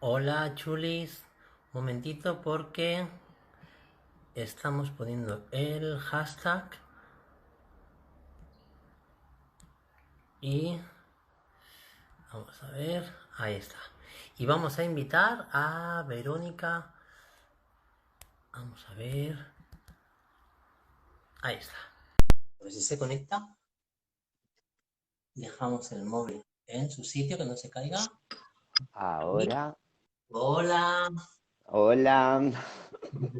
Hola Chulis, momentito porque estamos poniendo el hashtag y vamos a ver, ahí está. Y vamos a invitar a Verónica, vamos a ver, ahí está. A ver si se conecta, dejamos el móvil en su sitio que no se caiga. Y Ahora, hola, hola,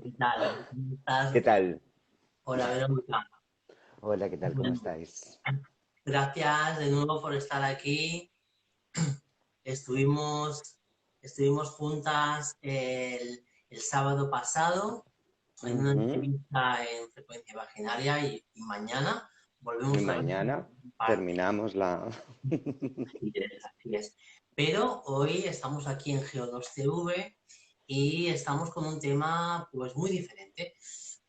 ¿qué tal? ¿Cómo estás? ¿qué tal? Hola Verónica. Hola, ¿qué tal? ¿Cómo Bueno, estáis? gracias de nuevo por estar aquí. Estuvimos, estuvimos juntas el sábado pasado en una Ujú. entrevista en Frecuencia Vaginaria y mañana Y volvemos a mañana parte. terminamos la... Así es, así es. Pero hoy estamos aquí en Geo2TV y estamos con un tema pues muy diferente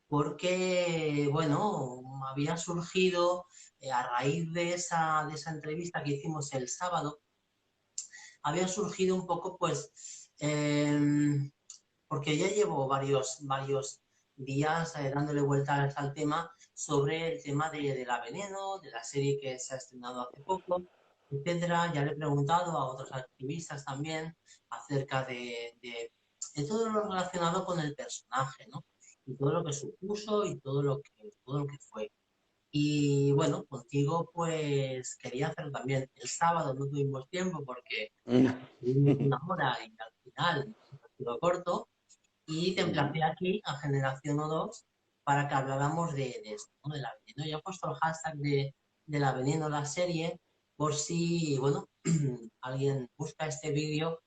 porque, bueno, había surgido a raíz de esa entrevista que hicimos el sábado, había surgido un poco, pues, porque ya llevo varios días dándole vueltas al tema sobre el tema de La Veneno, de la serie que se ha estrenado hace poco, etcétera. Ya le he preguntado a otros activistas también acerca de todo lo relacionado con el personaje, ¿no? Y todo lo que supuso y todo lo que fue. Y bueno, contigo pues quería hacerlo también. El sábado no tuvimos tiempo porque tuvimos una hora y al final lo corto y te Ujú. emplacé aquí a Generación O2 para que habláramos de esto, ¿no? De la veneno. Yo he puesto el hashtag de la veneno la serie por si, bueno, alguien busca este vídeo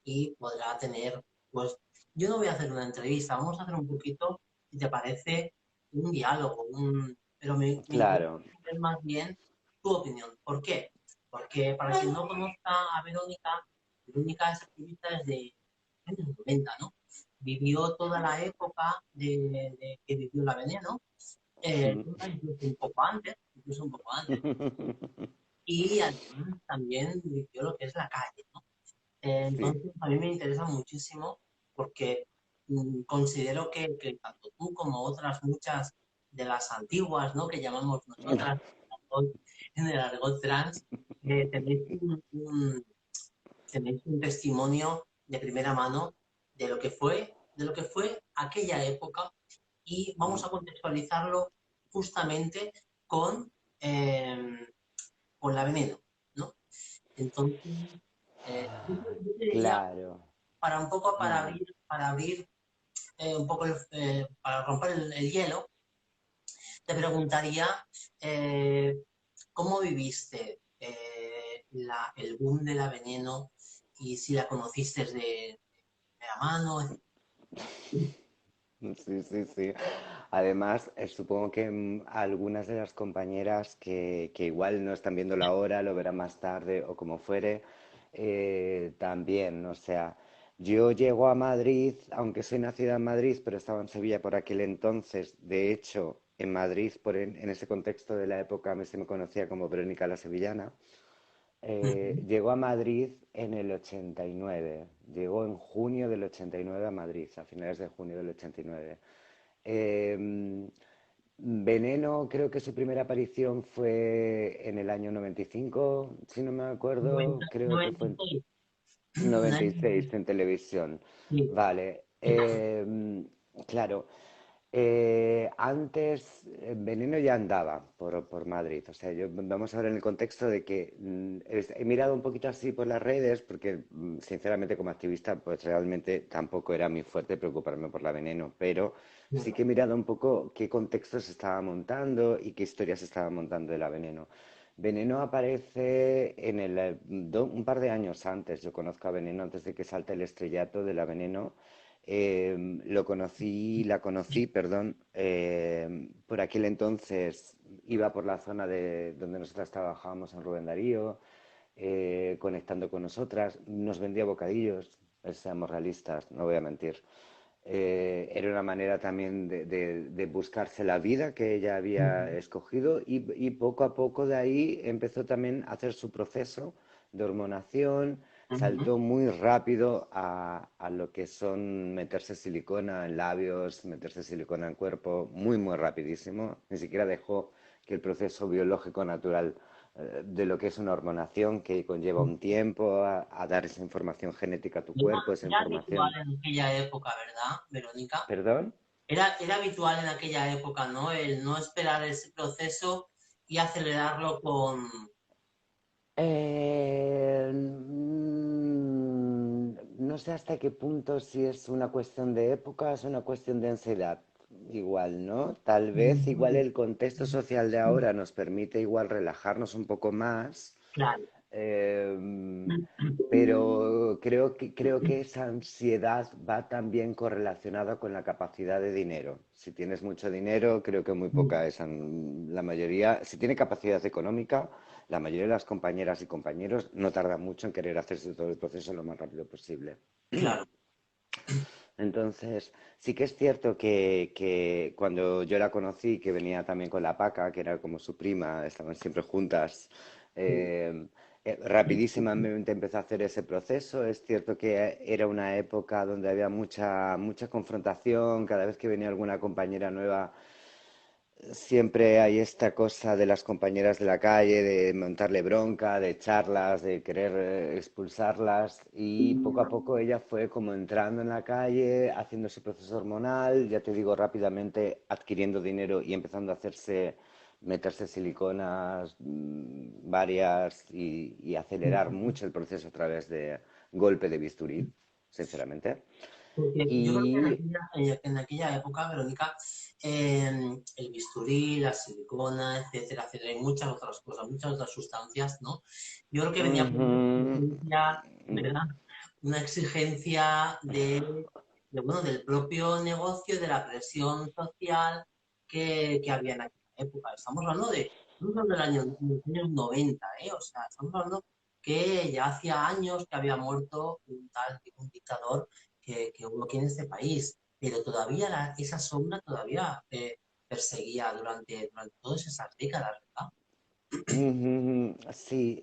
y podrá tener, pues, yo no voy a hacer una entrevista, vamos a hacer un poquito, si te parece, un diálogo, pero me interesa Claro, saber más bien tu opinión. ¿Por qué? Porque para quien no conozca a Verónica, Verónica es activista desde los años 90, ¿no? Vivió toda la época de que vivió la Veneno, incluso un poco antes, y además también vivió lo que es la calle, ¿no? sí. Entonces, a mí me interesa muchísimo porque considero que tanto tú como otras muchas de las antiguas, ¿no? Que llamamos nosotras en el argot trans, tenéis tenéis un testimonio de primera mano de lo que fue aquella época y vamos a contextualizarlo justamente con, eh, con la veneno, ¿no? Entonces, yo te diría, Claro. para un poco Mm. para abrir un poco, para romper el hielo, te preguntaría eh, cómo viviste el boom de la veneno y si la conociste de primera mano. Sí, sí, sí. Además, supongo que algunas de las compañeras que igual no están viendo la hora, lo verán más tarde o como fuere, también, o sea, yo llego a Madrid, aunque soy nacida en Madrid, pero estaba en Sevilla por aquel entonces. De hecho, en Madrid, en ese contexto de la época, a mí se me conocía como Verónica la Sevillana. Llegó a Madrid en el 89. Llegó en junio del 89 a Madrid, a finales de junio del 89. Eh, Veneno, creo que su primera aparición fue en el año 95, si no me acuerdo, creo que fue en 96. 96 en televisión. Sí, Vale. Claro. Antes, Veneno ya andaba por Madrid. O sea, vamos a ver en el contexto de que he mirado un poquito así por las redes, porque sinceramente como activista, pues realmente tampoco era muy fuerte preocuparme por la Veneno, pero sí que he mirado un poco qué contexto se estaba montando y qué historias se estaba montando de la Veneno. Veneno aparece un par de años antes. Yo conozco a Veneno antes de que salte el estrellato de la Veneno. La conocí, perdón, por aquel entonces iba por la zona de donde nosotras trabajábamos en Rubén Darío, conectando con nosotras, nos vendía bocadillos, seamos realistas, no voy a mentir. Era una manera también de buscarse la vida que ella había escogido y poco a poco de ahí empezó también a hacer su proceso de hormonación, Ujú. saltó muy rápido a lo que son meterse silicona en labios, meterse silicona en cuerpo, muy, muy rapidísimo. Ni siquiera dejó que el proceso biológico natural de lo que es una hormonación que conlleva un tiempo a dar esa información genética a tu Era, cuerpo, esa era habitual información. en aquella época, ¿verdad, Verónica? ¿Perdón? Era habitual en aquella época, ¿no? El no esperar ese proceso y acelerarlo con... No sé hasta qué punto si es una cuestión de época, es una cuestión de ansiedad. Igual, ¿no? Tal vez igual el contexto social de ahora nos permite igual relajarnos un poco más. Claro. eh, pero creo que esa ansiedad va también correlacionada con la capacidad de dinero. Si tienes mucho dinero, creo que muy poca es la mayoría. Si tiene capacidad económica, la mayoría de las compañeras y compañeros no tardan mucho en querer hacerse todo el proceso lo más rápido posible. Claro. Entonces, sí que es cierto que cuando yo la conocí, que venía también con la Paca, que era como su prima, estaban siempre juntas, eh, rapidísimamente empezó a hacer ese proceso. Es cierto que era una época donde había mucha confrontación, cada vez que venía alguna compañera nueva siempre hay esta cosa de las compañeras de la calle, de montarle bronca, de echarlas, de querer expulsarlas y poco a poco ella fue como entrando en la calle, haciendo su proceso hormonal, ya te digo, rápidamente adquiriendo dinero y empezando a meterse siliconas varias y acelerar mucho el proceso a través de golpe de bisturí, sinceramente. Porque yo creo que Y en aquella época, Verónica, el bisturí, la silicona, etcétera, etcétera, y muchas otras cosas, muchas otras sustancias, ¿no? Yo creo que venía por una ujú, exigencia, ¿verdad? Una exigencia bueno, del propio negocio, de la presión social que había en aquella época. Estamos hablando de los años 90, ¿eh? O sea, estamos hablando que ya hacía años que había muerto un dictador que hubo aquí en este país, pero todavía esa sombra todavía perseguía durante todas esas décadas, ¿verdad? ujú, sí,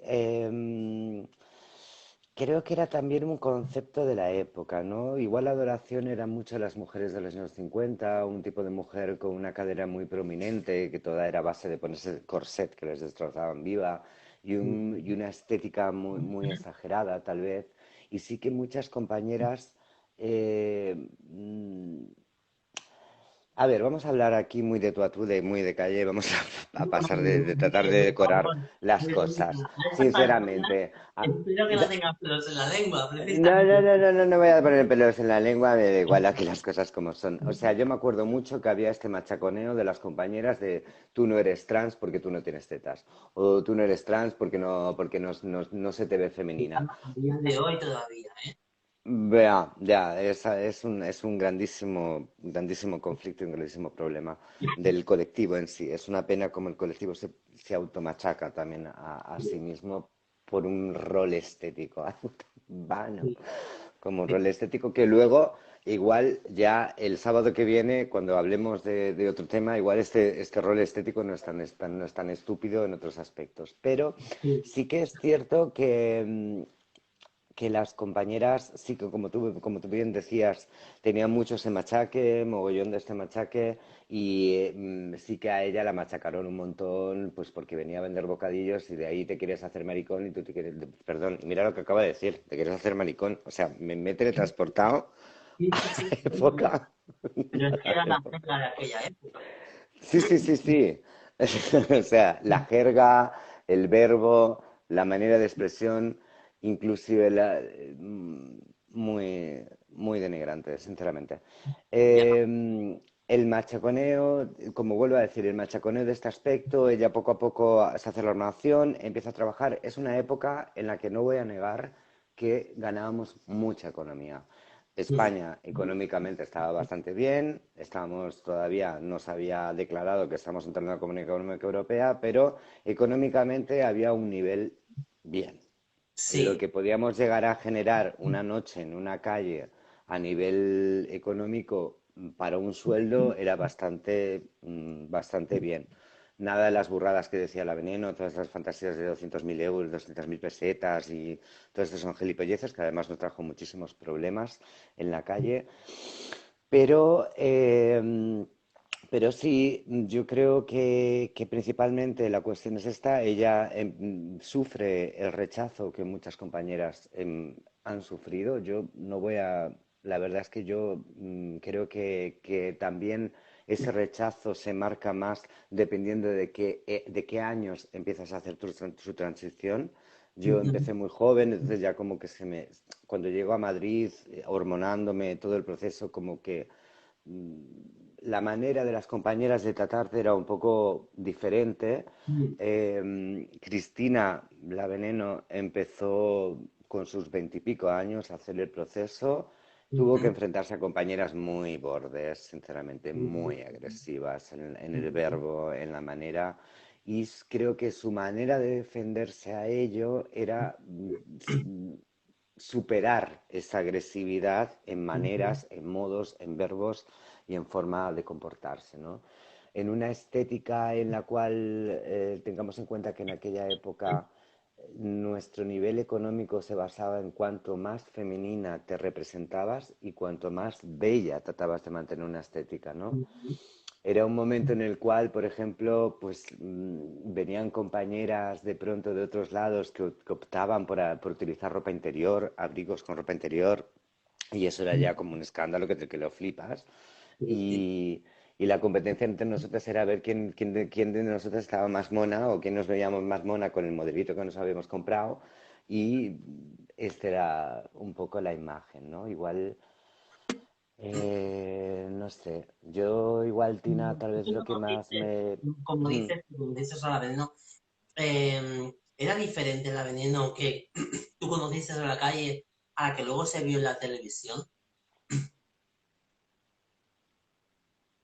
creo que era también un concepto de la época, ¿no? Igual la adoración era mucho a las mujeres de los años 50, un tipo de mujer con una cadera muy prominente, que toda era a base de ponerse el corset que les destrozaban viva, y una estética muy, muy exagerada, tal vez. Y sí que muchas compañeras eh, mm, a ver, vamos a hablar aquí muy de tú a tú, muy de calle, vamos a pasar de tratar de Por decorar favor, las Verónica, cosas, a estas alturas sinceramente. espero que no tengas pelos en la lengua, No, no, precisamente. no, no, no, no voy a poner pelos en la lengua, me da igual aquí las cosas como son. O sea, yo me acuerdo mucho que había este machaconeo de las compañeras de tú no eres trans porque tú no tienes tetas, o tú no eres trans porque no se te ve femenina. A día de hoy todavía, ¿eh? Vea, ya, es un grandísimo conflicto y un grandísimo problema del colectivo en sí. Es una pena como el colectivo se automachaca también a sí mismo por un rol estético, algo tan vano Sí, como un sí, rol estético que luego, igual ya el sábado que viene, cuando hablemos de otro tema, igual este rol estético no es tan estúpido en otros aspectos. Pero sí, sí que es cierto que las compañeras, sí que como tú bien decías, tenían mucho ese machaque, mogollón de este machaque, y sí que a ella la machacaron un montón, pues porque venía a vender bocadillos y de ahí te quieres hacer maricón y tú te quieres, perdón, mira lo que acaba de decir, te quieres hacer maricón, o sea, me he teletransportado sí, a sí, sí, la sí. época. Pero es que era la regla de aquella época. Sí, sí, sí, sí. O sea, la jerga, el verbo, la manera de expresión, inclusive muy, muy denigrante, sinceramente. Ya, El machaconeo, como vuelvo a decir, el machaconeo de este aspecto, ella poco a poco se hace la hormonación, empieza a trabajar. Es una época en la que no voy a negar que ganábamos mucha economía. sí, España económicamente estaba bastante bien, todavía no se había declarado que estamos entrando en la Comunidad Económica Europea, pero económicamente había un nivel bien. Lo sí, que podíamos llegar a generar una noche en una calle a nivel económico para un sueldo era bastante bien. nada de las burradas que decía la Veneno, todas esas fantasías de 200.000 euros, 200.000 pesetas y todo esto son gilipolleces que además nos trajo muchísimos problemas en la calle. Pero, pero sí, yo creo que principalmente la cuestión es esta. Ella sufre el rechazo que muchas compañeras han sufrido. Yo no voy a... La verdad es que yo creo que también ese rechazo se marca más dependiendo de qué años empiezas a hacer tu transición. Yo Ujú. empecé muy joven, entonces ya como que se me... Cuando llego a Madrid, hormonándome, todo el proceso, como que mm, la manera de las compañeras de tratarte era un poco diferente. Cristina, la Veneno, empezó con sus 20 y pico años a hacer el proceso. Tuvo que Ujú. enfrentarse a compañeras muy bordes, sinceramente, muy agresivas en el verbo, en la manera. Y creo que su manera de defenderse a ello era superar esa agresividad en Ujú. maneras, en modos, en verbos y en forma de comportarse, ¿no? En una estética en la cual tengamos en cuenta que en aquella época nuestro nivel económico se basaba en cuanto más femenina te representabas y cuanto más bella tratabas de mantener una estética, ¿no? Era un momento en el cual, por ejemplo, pues venían compañeras de pronto de otros lados que optaban por utilizar ropa interior, abrigos con ropa interior, y eso era ya como un escándalo que lo flipas. Sí, sí. Y, y la competencia entre nosotros era ver quién de nosotros estaba más mona o quién nos veíamos más mona con el modelito que nos habíamos comprado. Y esta era un poco la imagen, ¿no? Igual, no sé, yo igual, Tina, tal vez Tú lo que más conociste, me... como dices a la Veneno, era diferente la Veneno que tú conociste en la calle a la que luego se vio en la televisión.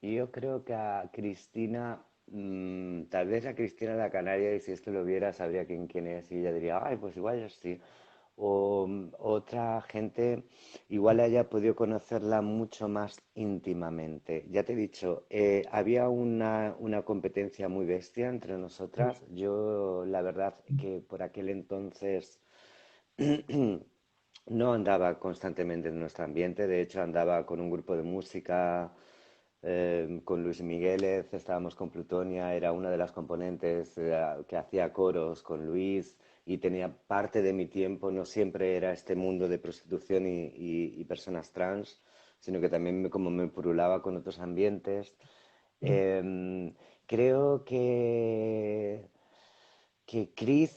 Yo creo que a Cristina, tal vez a Cristina la Canaria, y si esto lo viera, sabría quién es, y ella diría, ay, pues igual yo sí. O otra gente, igual haya podido conocerla mucho más íntimamente. Ya te he dicho, había una competencia muy bestia entre nosotras. Yo, la verdad, que por aquel entonces no andaba constantemente en nuestro ambiente, de hecho andaba con un grupo de música, con Luis Migueles, estábamos con Plutonia, era una de las componentes que hacía coros con Luis y tenía parte de mi tiempo, no siempre era este mundo de prostitución y personas trans, sino que también como me purulaba con otros ambientes. Em, Creo que Chris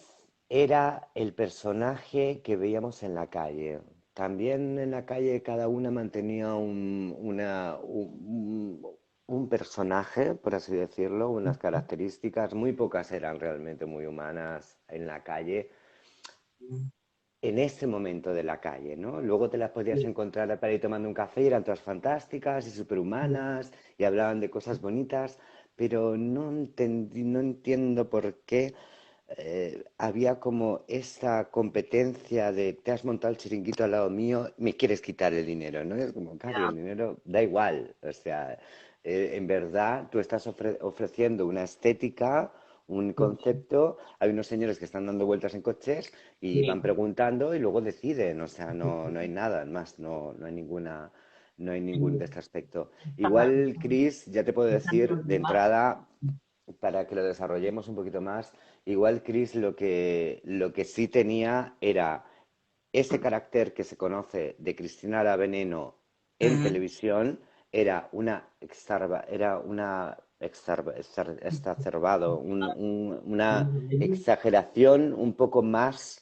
era el personaje que veíamos en la calle. También en la calle cada una mantenía un personaje, por así decirlo, unas características. Muy pocas eran realmente muy humanas en la calle, en ese momento de la calle, ¿no? Luego te las podías Sí. encontrar para ir tomando un café y eran todas fantásticas y superhumanas y hablaban de cosas bonitas, pero no entiendo por qué había como esa competencia de te has montado el chiringuito al lado mío, me quieres quitar el dinero, ¿no? Es como, Cari, el dinero da igual, o sea, en verdad tú estás ofreciendo una estética, un concepto, hay unos señores que están dando vueltas en coches y van Sí. preguntando y luego deciden, o sea, no hay nada más, no hay ninguna... No hay ningún de este aspecto. Igual, Chris, ya te puedo decir de entrada, para que lo desarrollemos un poquito más, igual Chris lo que sí tenía era ese carácter que se conoce de Cristina la Veneno en Ujú. televisión, exacerbado, una exageración un poco más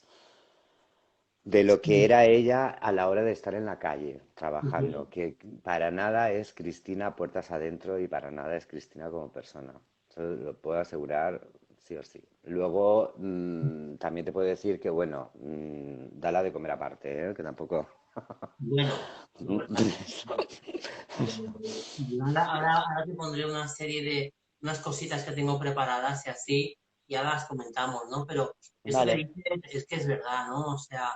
de lo que era ella a la hora de estar en la calle trabajando, que para nada es Cristina puertas adentro y para nada es Cristina como persona. Eso lo puedo asegurar sí o sí. Luego, también te puedo decir que, bueno, dala de comer aparte, ¿eh? Que tampoco... Bueno, no está bien. Ahora te pondré una serie de unas cositas que tengo preparadas y así, ya las comentamos, ¿no? Pero eso que Vale. dices es que es verdad, ¿no? O sea,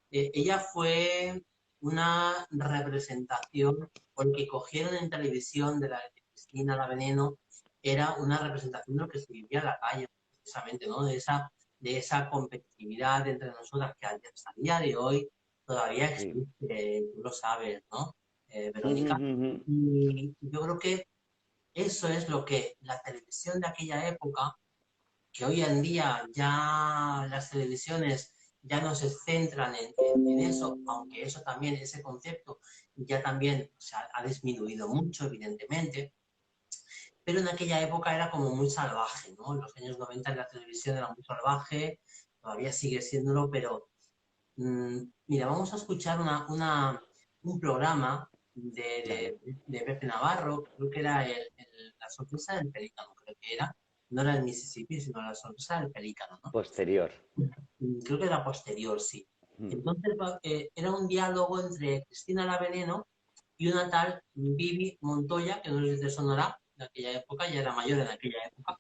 ella fue una representación, porque cogieron en televisión de la de Cristina la Veneno, era una representación de lo que se vivía en la calle, precisamente, ¿no? De esa competitividad entre nosotras que hasta el día de hoy todavía Sí. existe, tú lo sabes, ¿no? Ujú, Verónica. ujú. Y yo creo que eso es lo que la televisión de aquella época, que hoy en día ya las televisiones ya no se centran en eso, aunque eso también, ese concepto ya también ha disminuido mucho, evidentemente, pero en aquella época era como muy salvaje, ¿no? En los años 90 en la televisión era muy salvaje, todavía sigue siéndolo, pero mira, vamos a escuchar un programa Vale. de Pepe Navarro, creo que era La sorpresa del pelícano, creo que era, no era el Mississippi, sino La sorpresa del pelícano, ¿no? Posterior. Creo que era posterior, sí. Mm. Entonces era un diálogo entre Cristina La Veneno y una tal Vivi Montoya, que no sé si te sonará, de aquella época, ya era mayor en aquella época,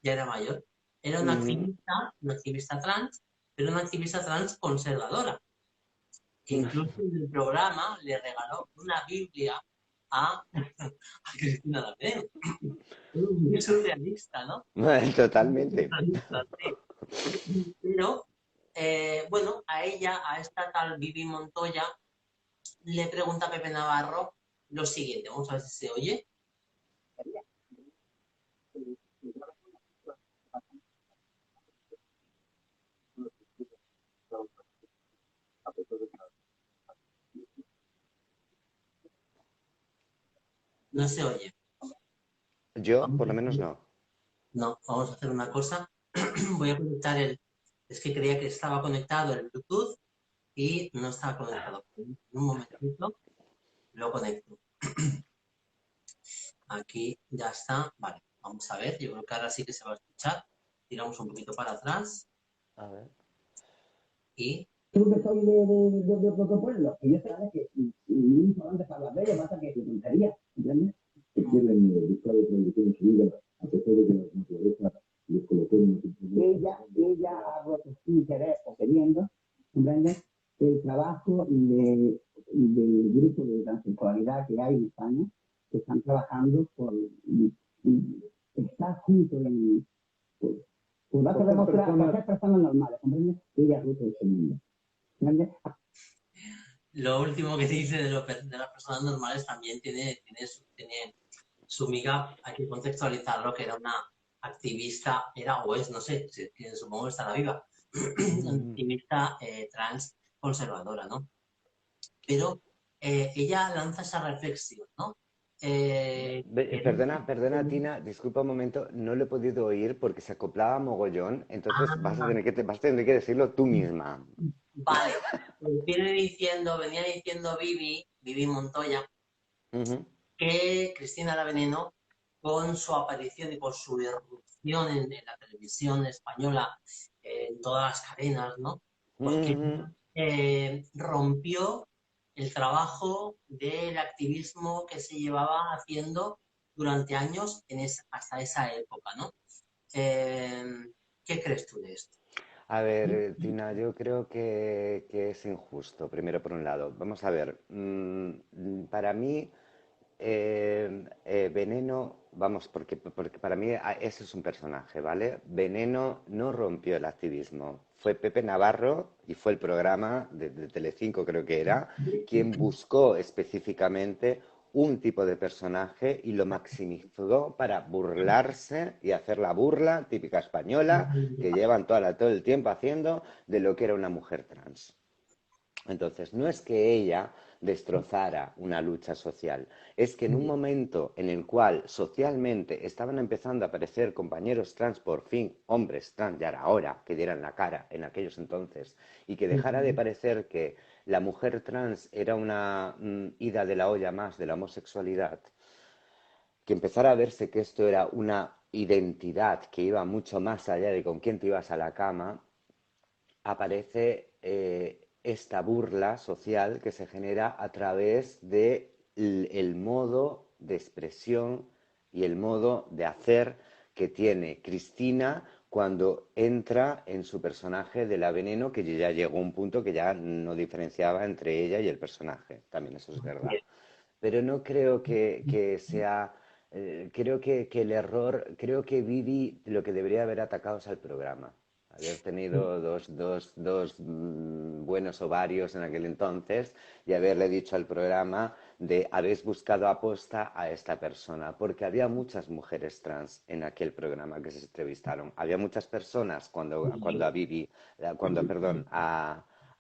ya era mayor. Era Ujú. una activista trans, pero una activista trans conservadora, que incluso en el programa le regaló una Biblia a, a Cristina La Veneno. Muy surrealista, ¿no? Muy Totalmente. surrealista, sí. Pero, bueno, a ella, a esta tal Vivi Montoya, le pregunta a Pepe Navarro lo siguiente, vamos a ver si se oye. No se oye. Yo, Vamos por a lo menos, hacer, no. no, vamos a hacer una cosa. Voy a conectar es que creía que estaba conectado el Bluetooth y no estaba conectado. En un momentito lo conecto. Aquí ya está. Vale, vamos a ver. Yo creo que ahora sí que se va a escuchar. Tiramos un poquito para atrás A ver. y Tú que soy de otro pueblo, y yo sé que muy importante para hablar de ello, pasa que tontería, ¿entiendes? Que quieren buscar otra dirección en su vida, a pesar de que la naturaleza les colocó en ella ha roto sin querer o queriendo, ¿comprendes? El trabajo del grupo de transexualidad que hay en España, que están trabajando estar juntos por, por demostrar, por ser personas normales, ¿comprendes? Ella ha roto ese mundo. lo último que dice de las personas normales también tiene su miga. Hay que contextualizarlo, que era una activista, era o es, no sé, que supongo que estará viva, una Ujú. activista trans conservadora, ¿no? Pero ella lanza esa reflexión, ¿no? Queremos Perdona, perdona, Tina, disculpa un momento, no lo he podido oír porque se acoplaba mogollón, entonces vas a ah, tener vas a tener que decirlo tú misma. vale, venía diciendo Vivi Montoya, Ujú, que Cristina La Veneno, con su aparición y con su irrupción en la televisión española, en todas las cadenas, ¿no? Pues que ujú. rompió el trabajo del activismo que se llevaba haciendo durante años hasta esa época, ¿no? Eh, ¿Qué crees tú de esto? A ver, Tina, yo creo que es injusto, primero por un lado. Vamos a ver, para mí, Veneno, vamos, porque para mí ese es un personaje, ¿vale? Veneno no rompió el activismo. Fue Pepe Navarro y fue el programa de Telecinco, creo que era, quien buscó específicamente un tipo de personaje y lo maximizó para burlarse y hacer la burla típica española que llevan todo el tiempo haciendo de lo que era una mujer trans. Entonces, no es que ella destrozara una lucha social, es que en un momento en el cual socialmente estaban empezando a aparecer compañeros trans, por fin, hombres trans, ya era hora que dieran la cara en aquellos entonces, y que dejara de parecer que la mujer trans era una ida de la olla más de la homosexualidad, que empezara a verse que esto era una identidad que iba mucho más allá de con quién te ibas a la cama, aparece esta burla social que se genera a través de el modo de expresión y el modo de hacer que tiene Cristina cuando entra en su personaje de la Veneno, que ya llegó a un punto que ya no diferenciaba entre ella y el personaje. También eso es verdad. Pero no creo que sea creo que el error, creo que Vivi lo que debería haber atacado es al programa. Haber tenido dos buenos ovarios en aquel entonces y haberle dicho al programa de habéis buscado aposta a esta persona, porque había muchas mujeres trans en aquel programa que se entrevistaron. Había muchas personas cuando a Vivi, perdón,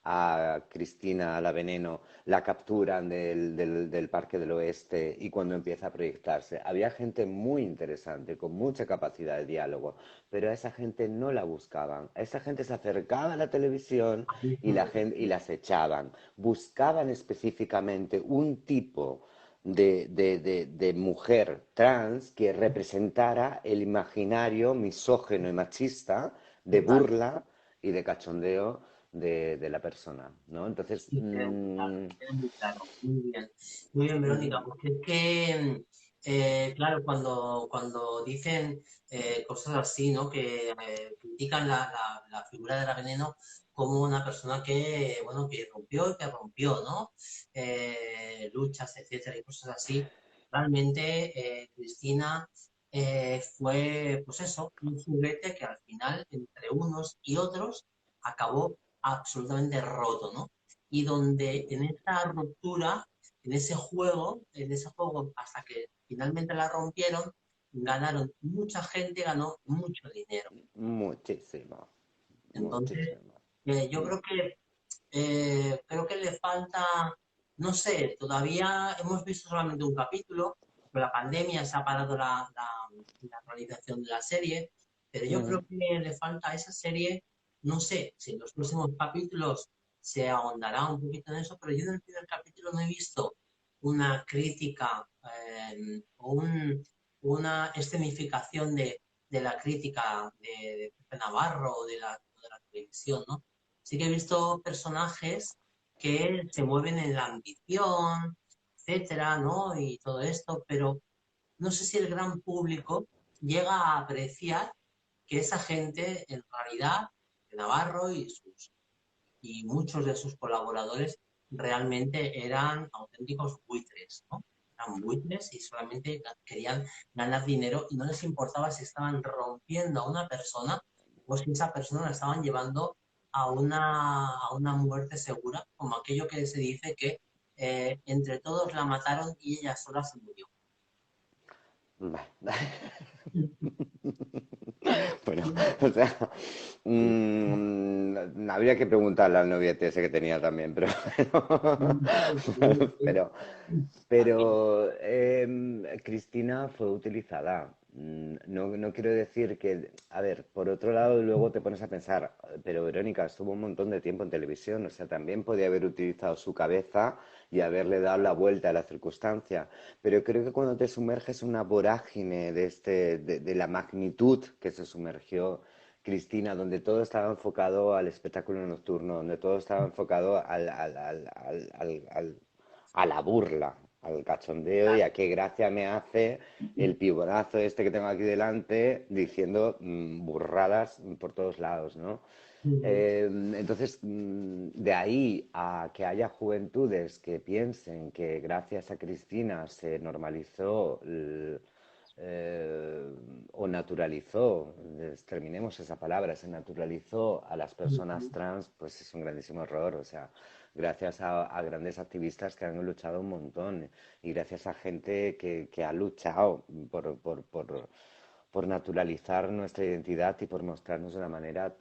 a Cristina, a la Veneno, la capturan del Parque del Oeste y cuando empieza a proyectarse. Había gente muy interesante, con mucha capacidad de diálogo, pero a esa gente no la buscaban. A esa gente se acercaba a la televisión y las echaban. Buscaban específicamente un tipo de mujer trans que representara el imaginario misógeno y machista de Total. burla y de cachondeo de la persona, ¿no? Entonces, Sí, queda muy claro. Muy bien, Verónica, ujú, porque es que, claro, cuando dicen cosas así, ¿no? Que critican la figura de la Veneno como una persona que, bueno, que rompió y que rompió, ¿no? Luchas, etcétera, y cosas así. Realmente, Cristina fue, pues eso, un juguete que al final, entre unos y otros, acabó absolutamente roto, ¿no? Y donde en esa ruptura, en ese juego, hasta que finalmente la rompieron, ganaron mucha gente, ganó mucho dinero. muchísimo, Entonces, muchísimo. yo creo que le falta, no sé, todavía hemos visto solamente un capítulo, con la pandemia se ha parado la realización de la serie, pero yo creo Ujú. que le falta a esa serie, no sé, si en los próximos capítulos se ahondará un poquito en eso, pero yo en el primer capítulo no he visto una crítica o una escenificación de la crítica de Pepe Navarro o de la televisión, ¿no? Sí que he visto personajes que se mueven en la ambición, etcétera, ¿no? Y todo esto, pero no sé si el gran público llega a apreciar que esa gente, en realidad, de Navarro y muchos de sus colaboradores realmente eran auténticos buitres, ¿no? Eran buitres y solamente querían ganar dinero y no les importaba si estaban rompiendo a una persona o si esa persona la estaban llevando a una muerte segura, como aquello que se dice que entre todos la mataron y ella sola se murió. Bah. Bueno, o sea, habría que preguntarle al noviete ese que tenía también, pero, Cristina fue utilizada. No quiero decir que, a ver, por otro lado, luego te pones a pensar, pero Verónica estuvo un montón de tiempo en televisión, o sea, también podía haber utilizado su cabeza y haberle dado la vuelta a la circunstancia. Pero creo que cuando te sumerges en una vorágine de la magnitud que se sumergió Cristina, donde todo estaba enfocado al espectáculo nocturno, donde todo estaba enfocado a la burla, al cachondeo y a qué gracia me hace el pibonazo este que tengo aquí delante diciendo burradas por todos lados, ¿no? Entonces, de ahí a que haya juventudes que piensen que gracias a Cristina se normalizó eh, o naturalizó, terminemos esa palabra, se naturalizó a las personas trans, pues es un grandísimo error. O sea, gracias a grandes activistas que han luchado un montón y gracias a gente que ha luchado por naturalizar nuestra identidad y por mostrarnos de una manera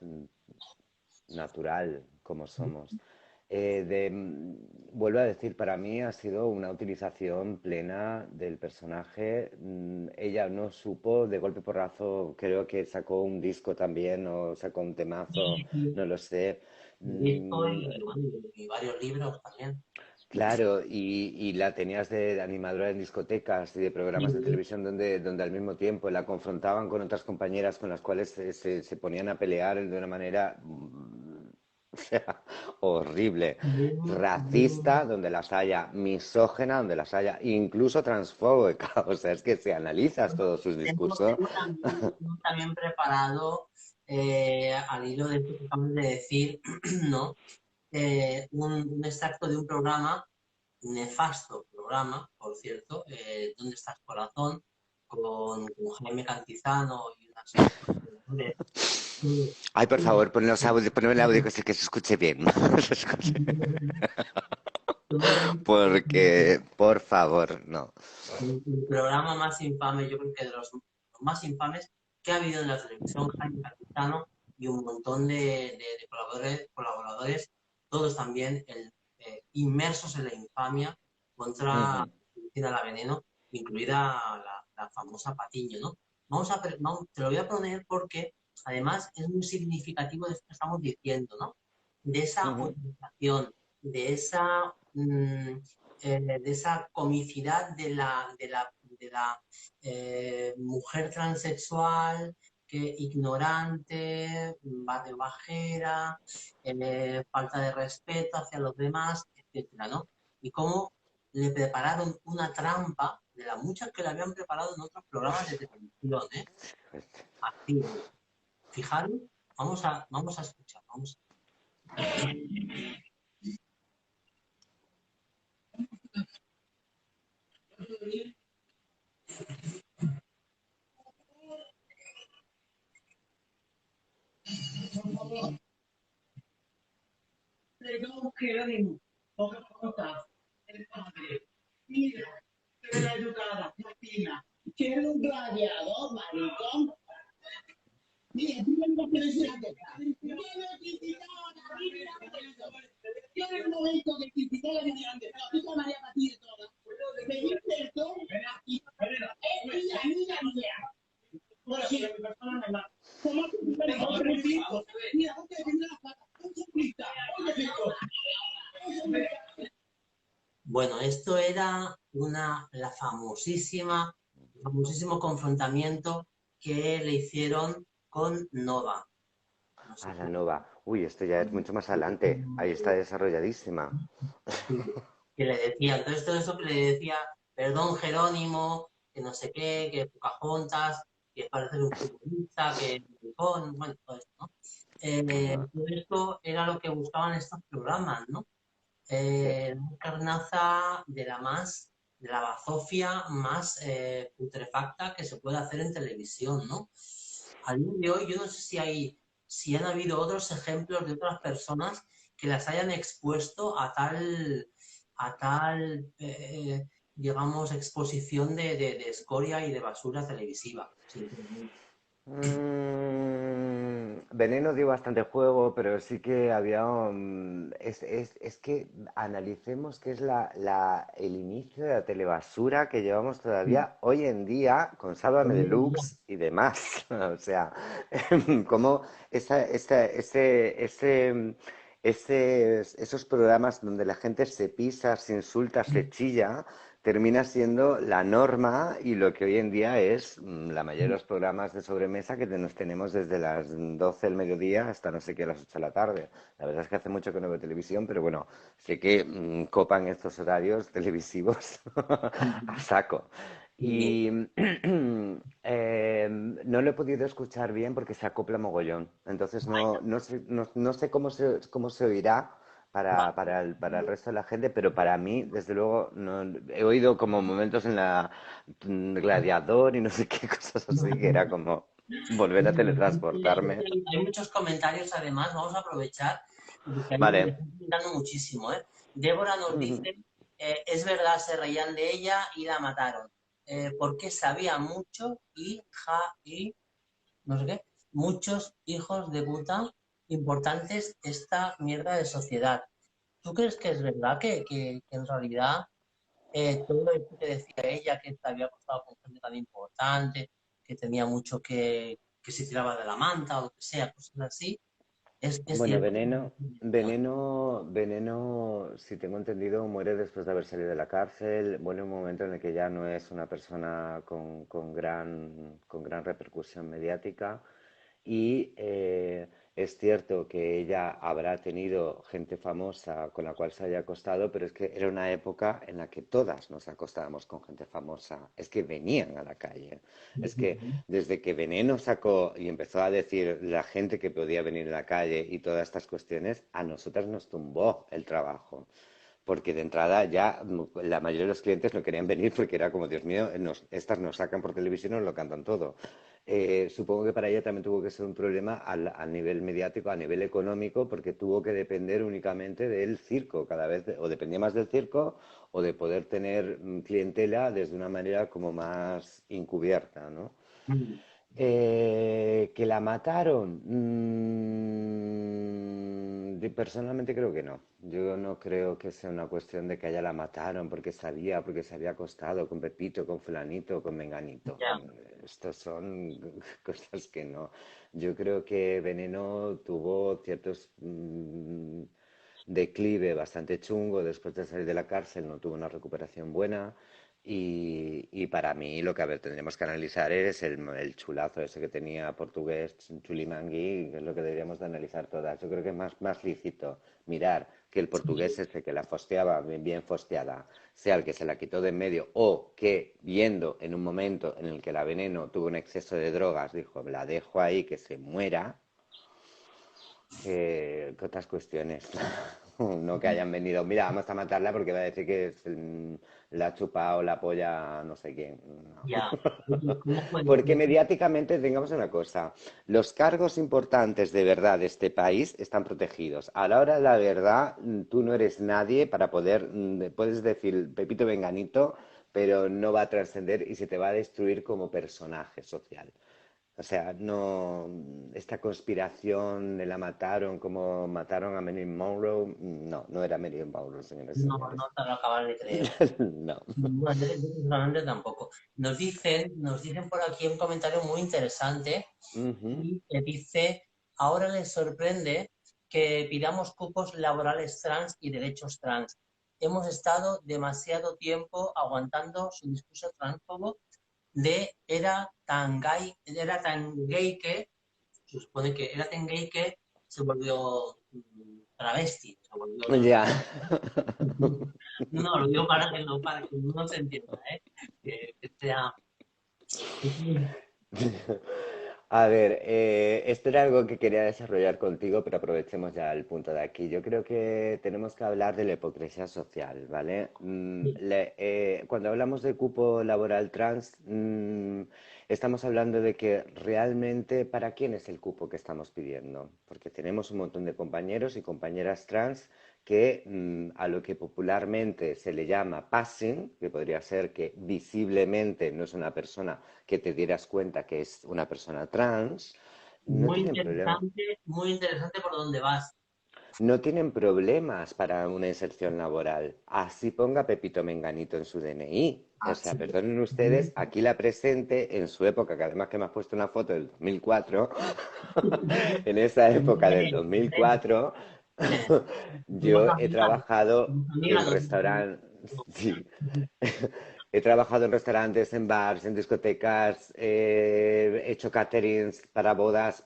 natural como somos. Vuelvo a decir, para mí ha sido una utilización plena del personaje. Ella no supo, de golpe porrazo, creo que sacó un disco también o sacó un temazo, no lo sé. Disco Mm, bueno, y varios libros también. Claro, y la tenías de animadora en discotecas y de programas de Sí, televisión donde al mismo tiempo la confrontaban con otras compañeras con las cuales se ponían a pelear de una manera, o sea, horrible, muy, racista donde las haya, misógena donde las haya, incluso transfóbica. O sea, es que si analizas todos sus discursos, tengo también preparado, al hilo de esto que acabas de decir, ¿no? Un extracto de un programa, nefasto programa, por cierto, ¿Dónde estás, corazón? con Jaime Cantizano y una serie de productores. Ay, por favor, ponme el audio que se escuche bien. Se escuche. Porque, por favor, no. El programa más infame, yo creo que de los más infames que ha habido en la televisión, Jaime Cantizano y un montón de colaboradores, todos también inmersos en la infamia contra Cristina La Veneno, incluida la famosa Patiño, ¿no? Te lo voy a poner porque además es muy significativo de esto que estamos diciendo, ¿no? De esa organización, de esa de esa comicidad de la mujer transexual, que ignorante, bajera, falta de respeto hacia los demás, etcétera, ¿no? Y cómo le prepararon una trampa de las muchas que le habían preparado en otros programas de televisión, ¿eh? Así, fijaros, vamos a escuchar, vamos. Pregamos Jerónimo, poca cosa, el padre. Mira, que era educada, Martina, que era un gladiador, maricón. Mira, tú no me decir antes. Yo no criticaba a la vida. Yo en el momento que critiqué a la vida antes, no, tú María Matilde toda. Me dio perdón y es la niña mía. Bueno, sí, mi persona normal. ¿Cómo te digo? Mira, ¿dónde tendrás las patas? Un ciclista, un ciclista. Bueno, esto era el famosísimo confrontamiento que le hicieron con Nova. No sé A la Nova. Uy, esto ya es mucho más adelante. Ahí está desarrolladísima. que le decía, entonces todo eso que le decía, perdón Jerónimo, que no sé qué, que Pocahontas, que parece un futbolista, que bueno, todo esto, ¿no? Todo esto era lo que buscaban estos programas, ¿no? Sí. Una carnaza de la bazofia más putrefacta que se puede hacer en televisión, ¿no? Al día de hoy, yo no sé si han habido otros ejemplos de otras personas que las hayan expuesto a tal, digamos, exposición de escoria y de basura televisiva. Sinceramente. Veneno dio bastante juego, pero sí que había... es que analicemos qué es el inicio de la telebasura que llevamos todavía hoy en día con Sálvame Deluxe y demás. O sea, como esos programas donde la gente se pisa, se insulta, se chilla, termina siendo la norma y lo que hoy en día es la mayoría de los programas de sobremesa que nos tenemos desde las 12 del mediodía hasta no sé qué, a las 8 de la tarde. La verdad es que hace mucho que no veo televisión, pero bueno, sé que copan estos horarios televisivos a saco. Y no lo he podido escuchar bien porque se acopla mogollón. Entonces no sé cómo se oirá para el resto de la gente, pero para mí, desde luego, no, he oído como momentos en la Gladiador y no sé qué cosas así, que era como volver a teletransportarme. Hay muchos comentarios, además, vamos a aprovechar, porque ahí me Vale. están comentando muchísimo, ¿eh? Débora nos dice, es verdad, se reían de ella y la mataron, porque sabía mucho y no sé qué, muchos hijos de puta importantes esta mierda de sociedad. ¿Tú crees que es verdad que en realidad todo esto que decía ella, que te había acostado con gente tan importante, que tenía mucho que se tiraba de la manta o lo que sea, cosas así, es Bueno, cierto? Veneno, si tengo entendido, muere después de haber salido de la cárcel. Muere en un momento en el que ya no es una persona con gran repercusión mediática. Y es cierto que ella habrá tenido gente famosa con la cual se haya acostado, pero es que era una época en la que todas nos acostábamos con gente famosa. Es que venían a la calle. Es que desde que Veneno sacó y empezó a decir la gente que podía venir a la calle y todas estas cuestiones, a nosotras nos tumbó el trabajo. porque de entrada ya la mayoría de los clientes no querían venir porque era como, Dios mío, estas nos sacan por televisión y nos lo cantan todo. Supongo que para ella también tuvo que ser un problema a nivel mediático, a nivel económico, porque tuvo que depender únicamente del circo, cada vez, o dependía más del circo o de poder tener clientela desde una manera como más encubierta, ¿no? ¿Que la mataron? Personalmente creo que no. Yo no creo que sea una cuestión de que ella la mataron porque se había acostado con Pepito, con fulanito, con Menganito. Ya. Estos son cosas que no. Yo creo que Veneno tuvo ciertos declive bastante chungo después de salir de la cárcel, no tuvo una recuperación buena. Y para mí lo que, a ver, tendríamos que analizar es el chulazo ese que tenía portugués, Chulimangui, que es lo que deberíamos de analizar todas. Yo creo que es más lícito mirar que el portugués Sí. ese que la fosteaba, bien fosteada, sea el que se la quitó de en medio, o que viendo en un momento en el que la Veneno tuvo un exceso de drogas, dijo, la dejo ahí que se muera, que otras cuestiones. No que hayan venido, mira, vamos a matarla porque va a decir que la ha chupado la polla a no sé quién. No. Ya. ¿Cómo puede Porque ser? mediáticamente, tengamos una cosa, los cargos importantes de verdad de este país están protegidos. A la hora de la verdad, tú no eres nadie para poder, puedes decir Pepito Venganito, pero no va a trascender y se te va a destruir como personaje social. O sea, no, esta conspiración de la mataron como mataron a Marilyn Monroe, no, no era Marilyn Monroe, señores y No, señores. no te lo acabas de creer. No. Bueno, yo personalmente tampoco. Nos dicen por aquí un comentario muy interesante Ujú. y que dice, ahora les sorprende que pidamos cupos laborales trans y derechos trans. Hemos estado demasiado tiempo aguantando su discurso transfobo de era tan gay que, se supone que era tan gay que se volvió travesti, se volvió Ya. no, lo digo para que no se entienda, ¿eh? Que sea... A ver, esto era algo que quería desarrollar contigo, pero aprovechemos ya el punto de aquí. Yo creo que tenemos que hablar de la hipocresía social, ¿vale? Cuando hablamos de cupo laboral trans, estamos hablando de que realmente para quién es el cupo que estamos pidiendo, porque tenemos un montón de compañeros y compañeras trans que a lo que popularmente se le llama passing, que podría ser que visiblemente no es una persona que te dieras cuenta que es una persona trans, no tienen problema. Muy interesante por dónde vas. No tienen problemas para una inserción laboral. Así ponga Pepito Menganito en su DNI. O sea, Así. perdonen ustedes, aquí la presente en su época, que además que me has puesto una foto del 2004, en esa época del 2004, Fuimos yo he amigas, trabajado fuimos en amigas, restaurantes, sí. He trabajado en restaurantes, en bars, en discotecas, he hecho caterings para bodas,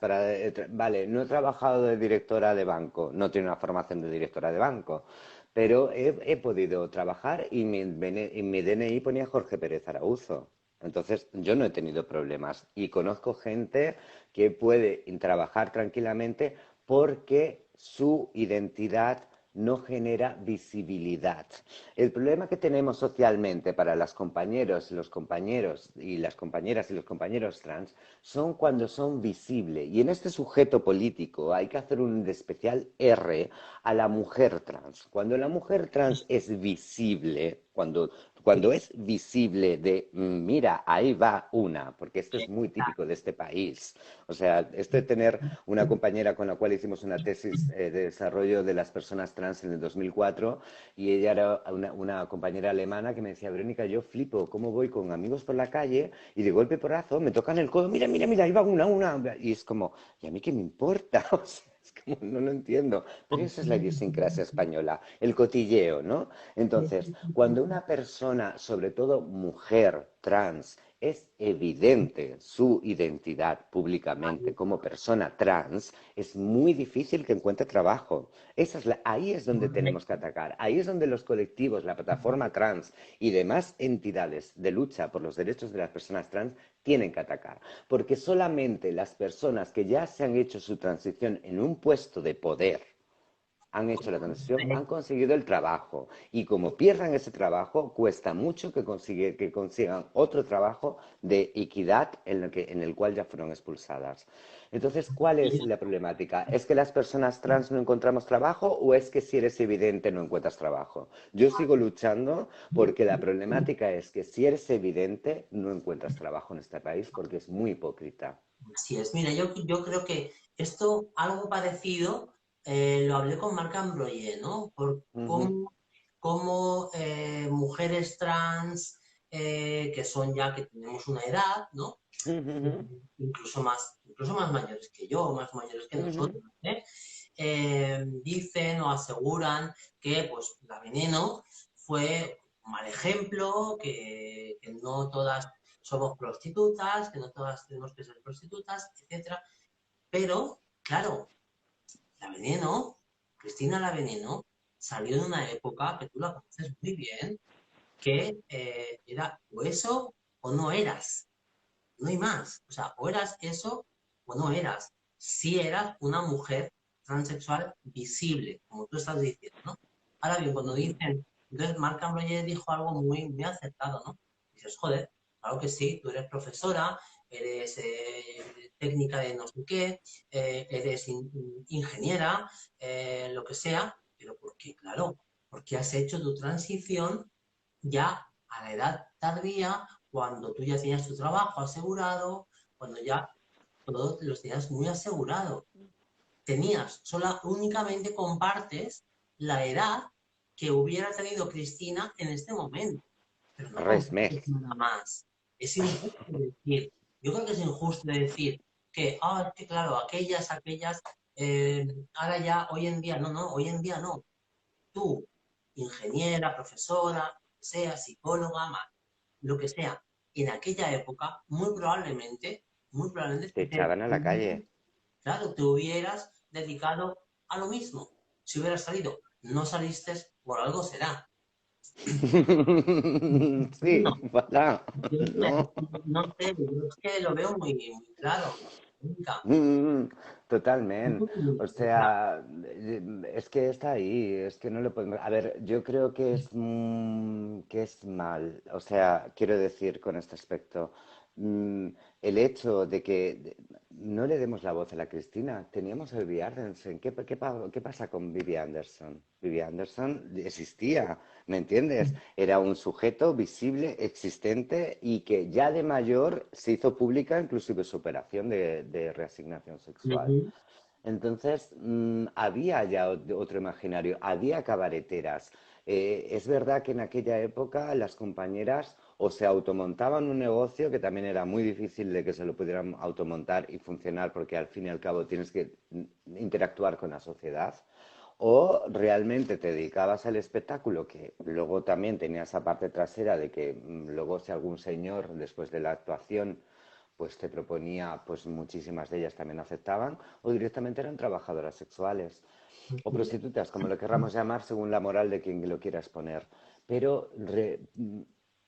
vale, no he trabajado de directora de banco, no tengo una formación de directora de banco, pero he podido trabajar y mi DNI ponía Jorge Pérez Arauzo. Entonces, yo no he tenido problemas y conozco gente que puede trabajar tranquilamente porque su identidad no genera visibilidad. El problema que tenemos socialmente para las compañeros, los compañeros y las compañeras y los compañeros trans son cuando son visibles. Y en este sujeto político hay que hacer un especial R a la mujer trans. Cuando la mujer trans es visible, cuando es visible de, mira, ahí va una, porque esto es muy típico de este país. O sea, esto de tener una compañera con la cual hicimos una tesis de desarrollo de las personas trans en el 2004 y ella era una compañera alemana que me decía, Verónica, yo flipo, ¿cómo voy con amigos por la calle y de golpe porrazo me tocan el codo, mira, mira, mira, ahí va una, y es como, ¿y a mí qué me importa? O sea, es como, no lo entiendo, pero esa es la idiosincrasia española, el cotilleo, ¿no? Entonces, cuando una persona, sobre todo mujer trans, es evidente su identidad públicamente como persona trans, es muy difícil que encuentre trabajo. Ahí es donde tenemos que atacar. Ahí es donde los colectivos, la plataforma trans y demás entidades de lucha por los derechos de las personas trans tienen que atacar. Porque solamente las personas que ya se han hecho su transición en un puesto de poder, han hecho la transición, han conseguido el trabajo. Y como pierdan ese trabajo, cuesta mucho que consigan otro trabajo de equidad en el cual ya fueron expulsadas. Entonces, ¿cuál es la problemática? ¿Es que las personas trans no encontramos trabajo o es que si eres evidente no encuentras trabajo? Yo sigo luchando porque la problemática es que si eres evidente no encuentras trabajo en este país porque es muy hipócrita. Así es. Mira, yo creo que esto, algo parecido, lo hablé con Marc Ambroye, ¿no? Por Ujú, cómo mujeres trans, que son ya, que tenemos una edad, ¿no? ujú, Incluso más mayores que yo, más mayores que ujú, nosotros, ¿eh? Dicen o aseguran que pues la Veneno fue un mal ejemplo, que no todas somos prostitutas, que no todas tenemos que ser prostitutas, etcétera. Pero, claro, la Veneno, Cristina la Veneno, salió en una época que tú la conoces muy bien, que era o eso o no eras, no hay más. O sea, o eras eso o no eras. Si eras una mujer transexual visible, como tú estás diciendo, ¿no? Ahora bien, cuando ujú. dicen, entonces Marc Ambroye dijo algo muy acertado, ¿no? Dices, joder, claro que sí, tú eres profesora, eres técnica de no sé qué, eres ingeniera, lo que sea, pero ¿por qué? Claro, porque has hecho tu transición ya a la edad tardía, cuando tú ya tenías tu trabajo asegurado, cuando ya todos los tenías muy asegurado. Tenías, únicamente compartes la edad que hubiera tenido Cristina en este momento, pero no Res compartes més. nada más. Es injusto decir, yo creo que es injusto decir que, ah, que claro, aquellas, ahora ya, hoy en día, no, hoy en día no. Tú, ingeniera, profesora, sea psicóloga, lo que sea, en aquella época, muy probablemente, Te echaban a la calle. claro, te hubieras dedicado a lo mismo. Si hubieras salido, no saliste, por algo será. Sí, No, voilà. yo No. no sé, yo es que lo veo muy claro. Nunca. Mm, totalmente. O O sea, sea, es que está ahí, es que no lo podemos. A ver, yo creo que es mal. O sea, quiero decir con este aspecto, mm, el hecho de que no le demos la voz a la Cristina. Teníamos a Vivi Anderson. ¿Qué pasa con Vivi Anderson? Vivi Anderson existía, ¿me entiendes? Era un sujeto visible, existente y que ya de mayor se hizo pública inclusive su operación de reasignación sexual. ujú. Entonces, había ya otro imaginario, había cabareteras. Es verdad que en aquella época las compañeras o se automontaban un negocio, que también era muy difícil de que se lo pudieran automontar y funcionar, porque al fin y al cabo tienes que interactuar con la sociedad, o realmente te dedicabas al espectáculo, que luego también tenía esa parte trasera de que luego si algún señor después de la actuación pues te proponía, pues muchísimas de ellas también aceptaban, o directamente eran trabajadoras sexuales o prostitutas, como lo querramos llamar, según la moral de quien lo quiera exponer. Pero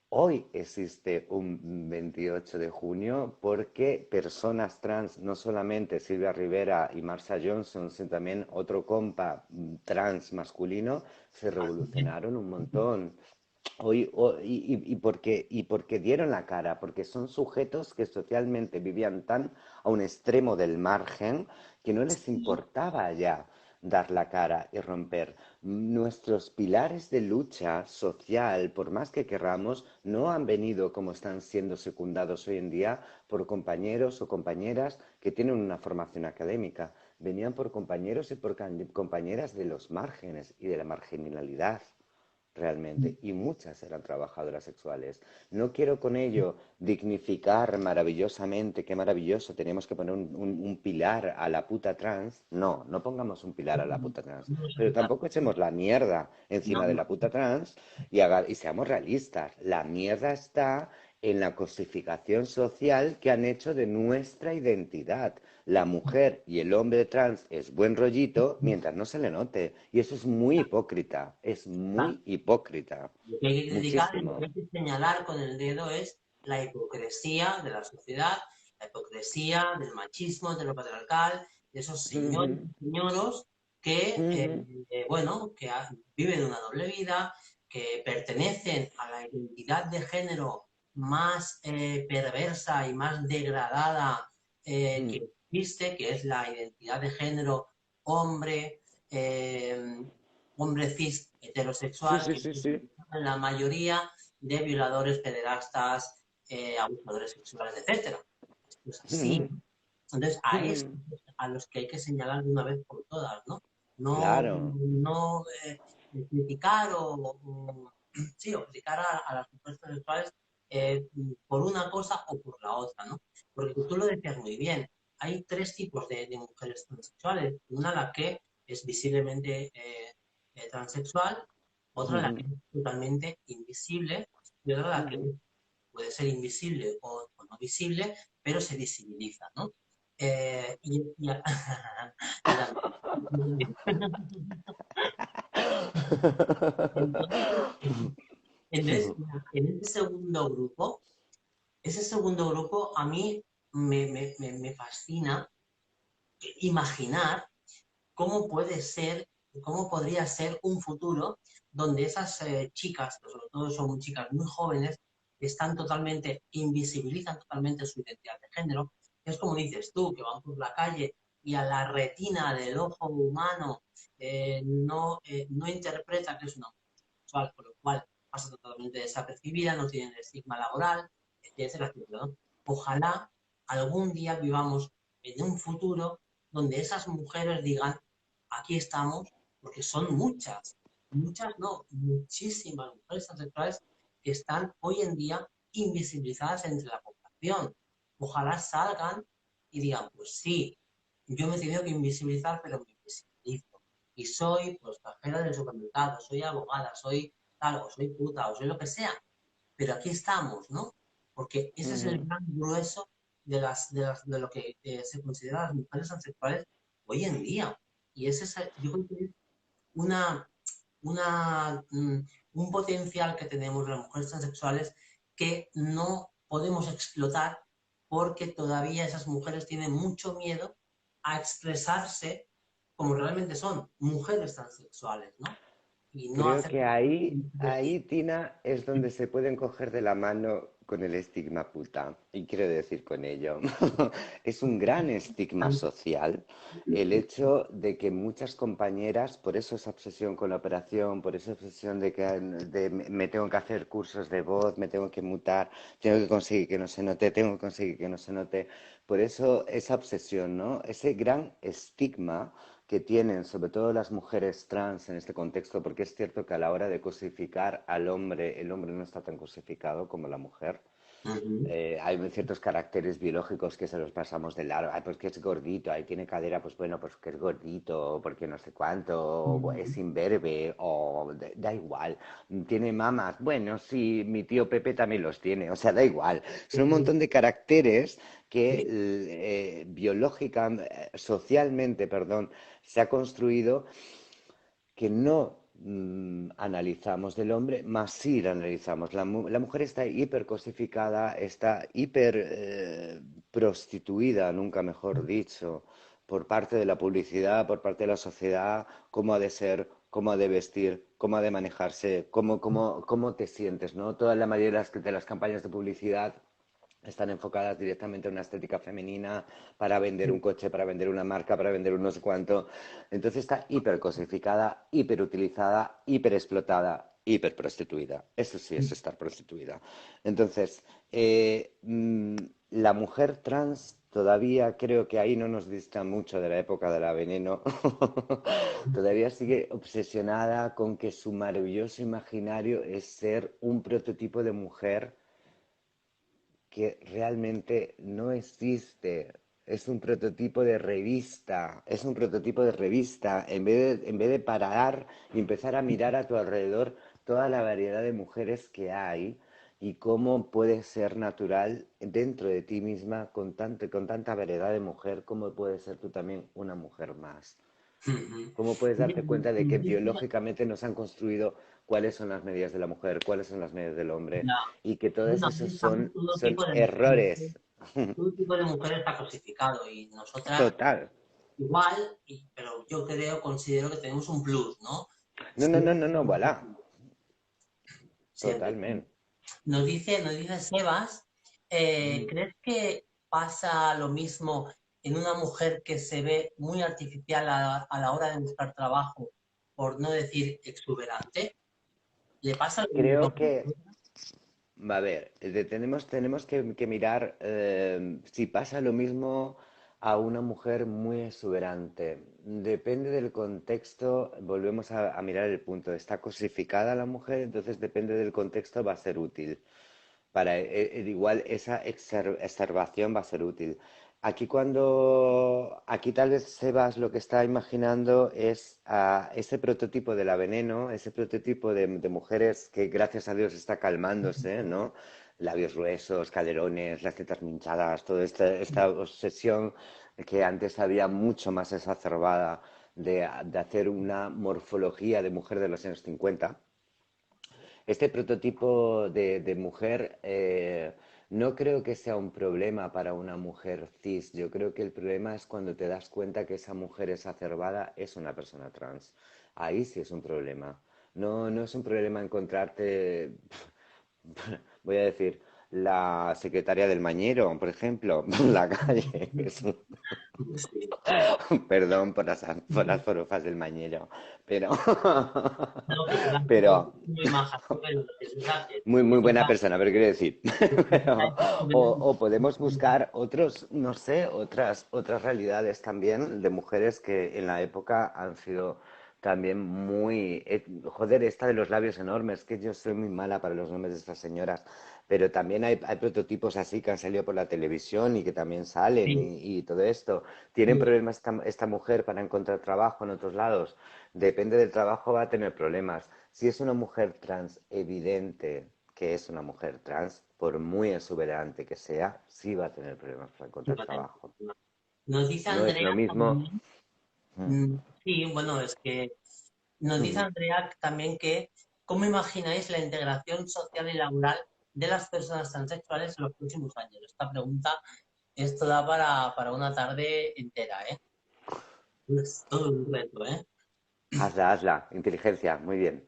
hoy existe un 28 de junio porque personas trans, no solamente Silvia Rivera y Marsha Johnson, sino también otro compa trans masculino, se revolucionaron un montón. Y porque dieron la cara, porque son sujetos que socialmente vivían tan a un extremo del margen que no les importaba ya dar la cara y romper. Nuestros pilares de lucha social, por más que querramos, no han venido como están siendo secundados hoy en día por compañeros o compañeras que tienen una formación académica. Venían por compañeros y por compañeras de los márgenes y de la marginalidad realmente, y muchas eran trabajadoras sexuales. No quiero con ello dignificar maravillosamente, qué maravilloso, tenemos que poner un pilar a la puta trans. No, no pongamos un pilar a la puta trans, pero tampoco echemos la mierda No, encima de no, la puta trans y seamos realistas. La mierda está en la cosificación social que han hecho de nuestra identidad. La mujer y el hombre trans es buen rollito mientras no se le note. Y eso es muy hipócrita, es no. muy hipócrita, Lo que hay que criticar y lo que muchísimo. hay que señalar con el dedo es la hipocresía de la sociedad, la hipocresía del machismo, de lo patriarcal, de esos señores Ujú, y señoros que, Ujú. bueno, que viven una doble vida, que pertenecen a la identidad de género más perversa y más degradada Mm. que existe, que es la identidad de género hombre, eh, hombre cis Sí, heterosexual, sí, que sí, sí. es la mayoría de violadores, pederastas, abusadores sexuales, etcétera. Esto es así. Ujú. Entonces, a estos Ujú. a los que hay que señalar de una vez por todas, ¿no? No, Claro, no criticar sí, o criticar a las mujeres transexuales por una cosa o por la otra, ¿no? Porque tú lo decías muy bien, hay tres tipos de mujeres transexuales. Una la que es visiblemente transexual, otra la que ujú, es totalmente invisible y otra la que ujú. puede ser invisible o no visible, pero se visibiliza, ¿no? Y yo también. Entonces, entonces, en ese segundo grupo a mí me fascina imaginar cómo puede ser, cómo podría ser un futuro donde esas chicas, que sobre todo son chicas muy jóvenes, están totalmente, invisibilizan totalmente su identidad de género. Es como dices tú, que van por la calle y a la retina del ojo humano no interpreta que es una mujer sexual, con lo cual pasa totalmente desapercibida, no tienen estigma laboral, etcétera, etcétera, ¿no? Ojalá algún día vivamos en un futuro donde esas mujeres digan, aquí estamos, porque son muchas no, muchísimas mujeres transexuales que están hoy en día invisibilizadas entre la población. Ojalá salgan y digan, pues sí, yo me he tenido que invisibilizar, pero me invisibilizo. Y soy, pues, cajera del supermercado, soy abogada, soy tal, o soy puta, o soy lo que sea. Pero aquí estamos, ¿no? Porque ese es el Ujú. gran grueso de lo que se considera las mujeres transexuales hoy en día. Y ese es, yo creo que es una, una, un potencial que tenemos las mujeres transexuales que no podemos explotar porque todavía esas mujeres tienen mucho miedo a expresarse como realmente son, mujeres transexuales, ¿no? Y no Creo hacer... que ahí, Tina, es donde se pueden coger de la mano con el estigma puta. Y quiero decir con ello, es un gran estigma social el hecho de que muchas compañeras, por eso esa obsesión con la operación, por esa obsesión me tengo que hacer cursos de voz, me tengo que mutar, tengo que conseguir que no se note, tengo que conseguir que no se note, por eso esa obsesión, ¿no? Ese gran estigma que tienen, sobre todo las mujeres trans en este contexto, porque es cierto que a la hora de cosificar al hombre, el hombre no está tan cosificado como la mujer. Ujú, Hay ciertos caracteres biológicos que se los pasamos de largo. Ay, pues que es gordito, ahí tiene cadera, pues bueno, pues que es gordito, o porque no sé cuánto, o ujú. es imberbe, da igual. Tiene mamas, bueno, sí, mi tío Pepe también los tiene, o sea, da igual. Son un montón de caracteres que Sí, biológica, socialmente, perdón, se ha construido que no analizamos del hombre, más sí la analizamos. La mujer está hipercosificada, está hiper prostituida, nunca mejor dicho, por parte de la publicidad, por parte de la sociedad, cómo ha de ser, cómo ha de vestir, cómo ha de manejarse, cómo te sientes, ¿no? Toda la mayoría de las campañas de publicidad están enfocadas directamente a una estética femenina para vender un sí. coche, para vender una marca, para vender un no sé cuánto. Entonces está hipercosificada, hiperutilizada, hiperexplotada, hiperprostituida. Eso sí es estar prostituida. Entonces, la mujer trans todavía creo que ahí no nos dista mucho de la época de la veneno. Todavía sigue obsesionada con que su maravilloso imaginario es ser un prototipo de mujer que realmente no existe. Es un prototipo de revista, es un prototipo de revista. En vez de parar y empezar a mirar a tu alrededor toda la variedad de mujeres que hay y cómo puedes ser natural dentro de ti misma con tanta variedad de mujer, cómo puedes ser tú también una mujer más. Ujú. ¿Cómo puedes darte cuenta de que Ya, biológicamente nos han construido cuáles son las medidas de la mujer, cuáles son las medidas del hombre y que todos bueno, esos estamos son errores? todo tipo de mujeres está cosificado y nosotras Total. igual, pero yo considero que tenemos un plus, ¿no? No, no, no, no, no, voilà, Siempre. totalmente. Nos dice Sebas, ¿crees que pasa lo mismo en una mujer que se ve muy artificial a la hora de buscar trabajo, por no decir exuberante? ¿Le pasa lo Creo mismo? que a ver, tenemos que mirar si pasa lo mismo a una mujer muy exuberante. Depende del contexto, volvemos a mirar el punto. Está cosificada la mujer, entonces depende del contexto, va a ser útil. Igual esa exacerbación va a ser útil. Aquí tal vez Sebas lo que está imaginando es ese prototipo de la veneno, ese prototipo de mujeres que gracias a Dios está calmándose, ¿no? Labios gruesos, calerones, las tetas minchadas, toda esta obsesión que antes había mucho más exacerbada de hacer una morfología de mujer de los años 50. Este prototipo de mujer no creo que sea un problema para una mujer cis. Yo creo que el problema es cuando te das cuenta que esa mujer exacerbada es una persona trans. Ahí sí es un problema. No, no es un problema encontrarte, voy a decir, la secretaria del Mañero, por ejemplo, en la calle. Sí. Perdón por las forofas del Mañero, pero, No, que tú la pero muy maja, pero es verdad muy, muy buena persona, pero quiero decir. Pero, que o podemos buscar otros, no sé, otras realidades también de mujeres que en la época han sido también muy... joder, esta de los labios enormes, que yo soy muy mala para los nombres de estas señoras, pero también hay prototipos así que han salido por la televisión y que también salen sí, y todo esto. ¿Tienen sí, problemas esta mujer para encontrar trabajo en otros lados? Depende del trabajo, va a tener problemas. Si es una mujer trans evidente que es una mujer trans, por muy exuberante que sea, sí va a tener problemas para sí, encontrar trabajo. nos dice No es Andrea lo mismo. también, Mm, sí, bueno, es que nos dice mm. Andrea también que, ¿cómo imagináis la integración social y laboral de las personas transexuales en los próximos años? Esta pregunta, esto da para una tarde entera, ¿eh? Es todo un reto, ¿eh? Hazla, hazla. Inteligencia, muy bien.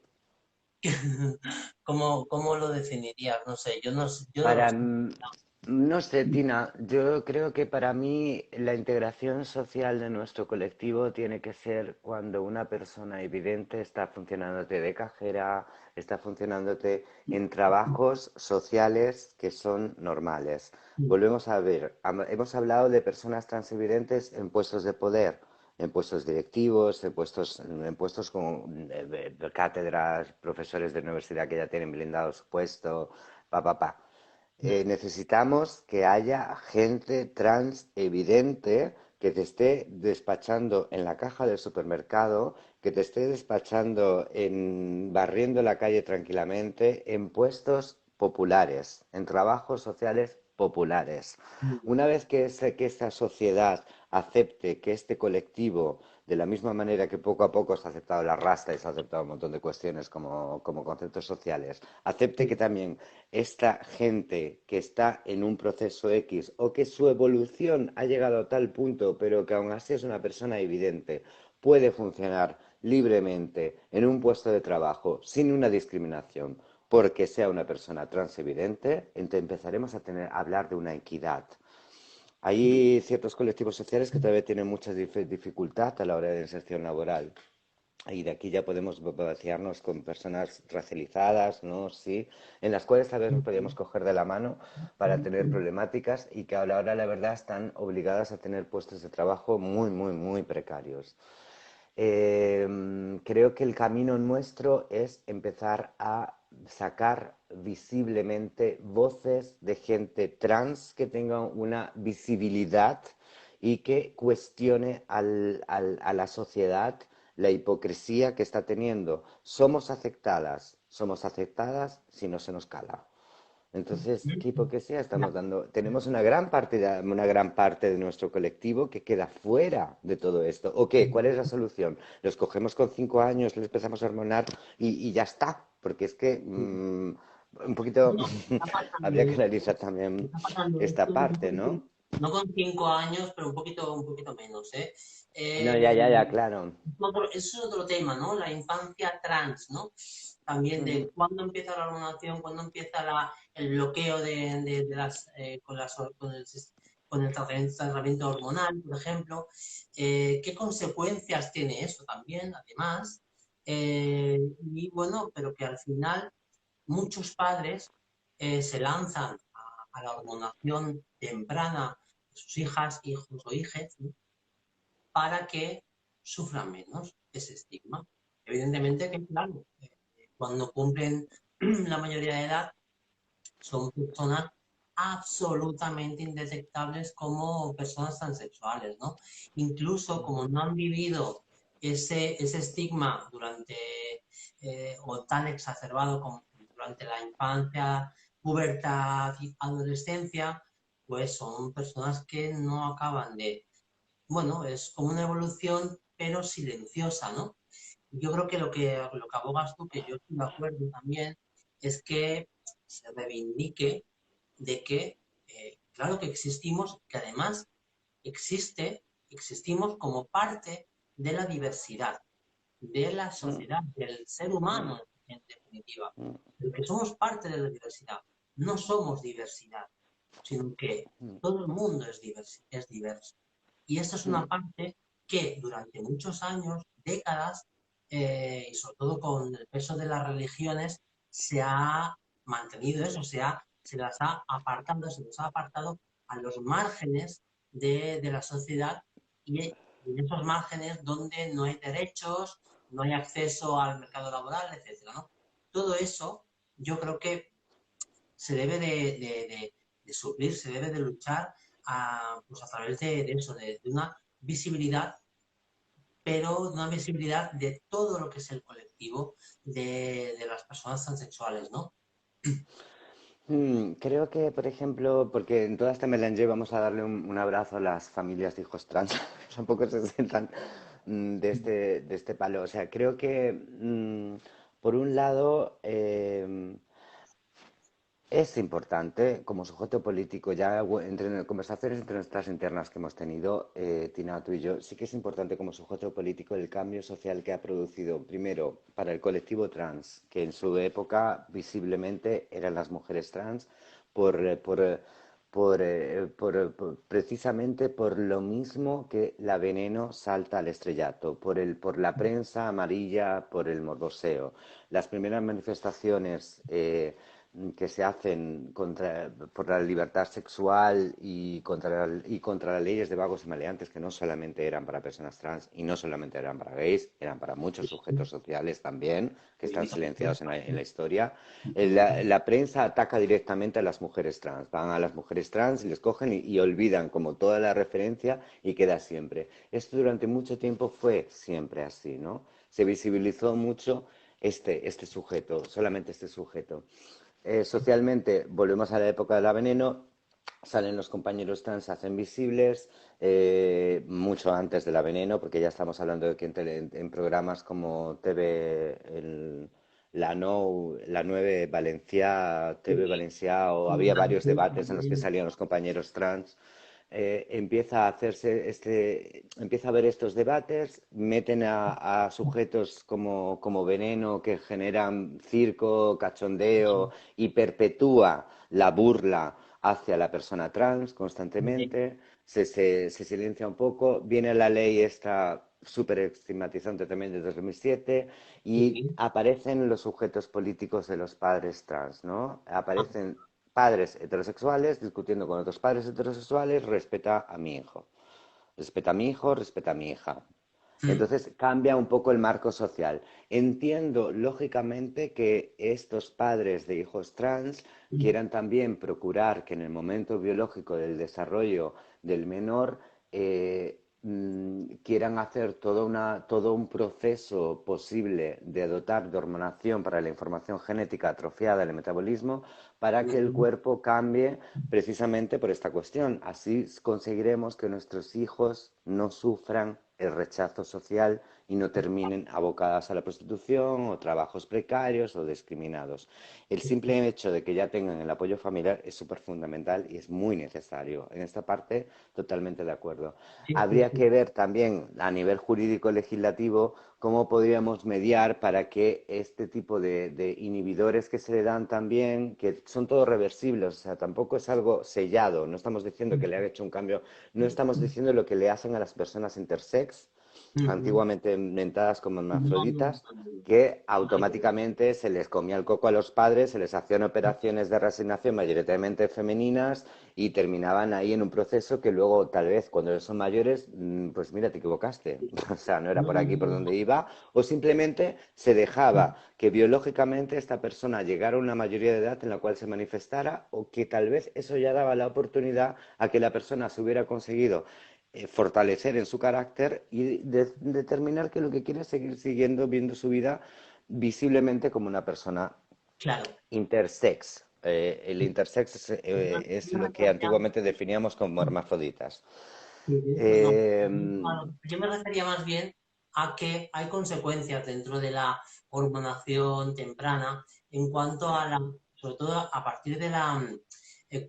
¿Cómo lo definirías? No sé, yo no lo Para, sé. no sé, Tina, yo creo que para mí la integración social de nuestro colectivo tiene que ser cuando una persona evidente está funcionándote de cajera, está funcionándote en trabajos sociales que son normales. Volvemos a ver, hemos hablado de personas transevidentes en puestos de poder, en puestos directivos, en puestos con cátedras, profesores de universidad que ya tienen blindado su puesto, pa, pa, pa. Necesitamos que haya gente trans evidente que te esté despachando en la caja del supermercado, que te esté despachando barriendo la calle tranquilamente, en puestos populares, en trabajos sociales populares. Una vez que esta sociedad acepte que este colectivo, de la misma manera que poco a poco se ha aceptado la rasta y se ha aceptado un montón de cuestiones como conceptos sociales, acepte que también esta gente que está en un proceso X o que su evolución ha llegado a tal punto, pero que aún así es una persona evidente, puede funcionar libremente en un puesto de trabajo sin una discriminación, porque sea una persona trans evidente, entonces empezaremos a hablar de una equidad. Hay ciertos colectivos sociales que todavía tienen mucha dificultad a la hora de inserción laboral. Y de aquí ya podemos vaciarnos con personas racializadas, ¿no? Sí, en las cuales tal vez nos podríamos coger de la mano para tener problemáticas y que ahora la verdad están obligadas a tener puestos de trabajo muy, muy, muy precarios. Creo que el camino nuestro es empezar a sacar visiblemente voces de gente trans que tenga una visibilidad y que cuestione a la sociedad la hipocresía que está teniendo. Somos aceptadas si no se nos cala. Entonces, ¿qué hipocresía estamos dando? Tenemos una gran parte de nuestro colectivo que queda fuera de todo esto. ¿O qué? ¿Cuál es la solución? Los cogemos con 5 años, les empezamos a hormonar y ya está. Porque es que un poquito Bueno, habría que analizar también está pasando esta esto, parte, ¿no? no con 5 años, pero un poquito menos, ¿eh? No, Eh, ya, claro. Eso es otro tema, ¿no? La infancia trans, ¿no? También de Ujú, cuándo empieza la hormonación, cuándo empieza el bloqueo de las, con el tratamiento hormonal, por ejemplo. ¿Qué consecuencias tiene eso también, además? Y bueno, pero que al final muchos padres se lanzan a la hormonación temprana de sus hijas, hijos o hijas, ¿no? Para que sufran menos ese estigma. Evidentemente que, claro, cuando cumplen la mayoría de edad, son personas absolutamente indetectables como personas transexuales, ¿no? Incluso como no han vivido ese estigma durante, o tan exacerbado como durante la infancia, pubertad y adolescencia, pues son personas que no acaban de, bueno, es como una evolución, pero silenciosa, ¿no? Yo creo que lo que abogas tú, que yo estoy de acuerdo también, es que se reivindique de que, claro que existimos, que además existimos como parte de la diversidad, de la mm, sociedad, del ser mm, humano en definitiva, mm, pero que somos parte de la diversidad. No somos diversidad, sino que mm, todo el mundo es diverso. Y esta es una mm, parte que durante muchos años, décadas, y sobre todo con el peso de las religiones, se ha mantenido eso, se las ha apartado, se los ha apartado a los márgenes de la sociedad y en esos márgenes donde no hay derechos, no hay acceso al mercado laboral, etcétera, ¿no? Todo eso yo creo que se debe de suplir, se debe de luchar pues a través de eso, de una visibilidad, pero de una visibilidad de todo lo que es el colectivo de las personas transexuales, ¿no? Creo que, por ejemplo, porque en toda esta melange vamos a darle un abrazo a las familias de hijos trans, que tampoco se sientan de este palo. O sea, creo que, por un lado, es importante como sujeto político, ya entre conversaciones entre nuestras internas que hemos tenido, Tina, tú y yo, sí que es importante como sujeto político el cambio social que ha producido, primero, para el colectivo trans, que en su época visiblemente eran las mujeres trans, por, eh, por, eh, precisamente por lo mismo que la Veneno salta al estrellato, por la prensa amarilla, por el morboseo. Las primeras manifestaciones que se hacen por la libertad sexual y contra las leyes de vagos y maleantes que no solamente eran para personas trans y no solamente eran para gays, eran para muchos sujetos sociales también que están silenciados en la historia. La prensa ataca directamente a las mujeres trans, van a las mujeres trans y les cogen y olvidan como toda la referencia y queda siempre. Esto durante mucho tiempo fue siempre así, ¿no? Se visibilizó mucho este sujeto, solamente este sujeto. Socialmente, volvemos a la época de la Veneno, salen los compañeros trans, se hacen visibles, mucho antes de la Veneno, porque ya estamos hablando de que en programas como TV, la 9 Valencia, TV Valencia, o había varios debates en los que salían los compañeros trans. Empieza a hacerse empieza a haber estos debates, meten a sujetos como Veneno que generan circo, cachondeo y perpetúa la burla hacia la persona trans constantemente, se silencia un poco, viene la ley esta súper estigmatizante también de 2007 y aparecen los sujetos políticos de los padres trans, ¿no? Aparecen padres heterosexuales discutiendo con otros padres heterosexuales, respeta a mi hijo, respeta a mi hijo, respeta a mi hija. Entonces cambia un poco el marco social. Entiendo, lógicamente, que estos padres de hijos trans quieran también procurar que en el momento biológico del desarrollo del menor quieran hacer todo un proceso posible de dotar de hormonación para la información genética atrofiada del metabolismo para que el cuerpo cambie precisamente por esta cuestión. Así conseguiremos que nuestros hijos no sufran el rechazo social y no terminen abocadas a la prostitución o trabajos precarios o discriminados. El simple hecho de que ya tengan el apoyo familiar es súper fundamental y es muy necesario. En esta parte, totalmente de acuerdo. Sí, sí, Habría sí. que ver también a nivel jurídico legislativo cómo podríamos mediar para que este tipo de inhibidores que se le dan también, que son todos reversibles, o sea, tampoco es algo sellado, no estamos diciendo que le han hecho un cambio, no estamos diciendo lo que le hacen a las personas intersex, Ujú. antiguamente mentadas como No, hermafroditas, que automáticamente se les comía el coco a los padres, se les hacían operaciones de reasignación mayoritariamente femeninas y terminaban ahí en un proceso que luego tal vez cuando son mayores, pues mira, te equivocaste, o sea, no era no, por aquí por no, donde iba, o simplemente se dejaba que biológicamente esta persona llegara a una mayoría de edad en la cual se manifestara o que tal vez eso ya daba la oportunidad a que la persona se hubiera conseguido fortalecer en su carácter y determinar que lo que quiere es seguir siguiendo, viendo su vida visiblemente como una persona claro. intersex. El intersex es Yo me lo que refería, antiguamente definíamos como hermafroditas. no, Eh, yo me refería más bien a que hay consecuencias dentro de la hormonación temprana en cuanto a la, sobre todo a partir de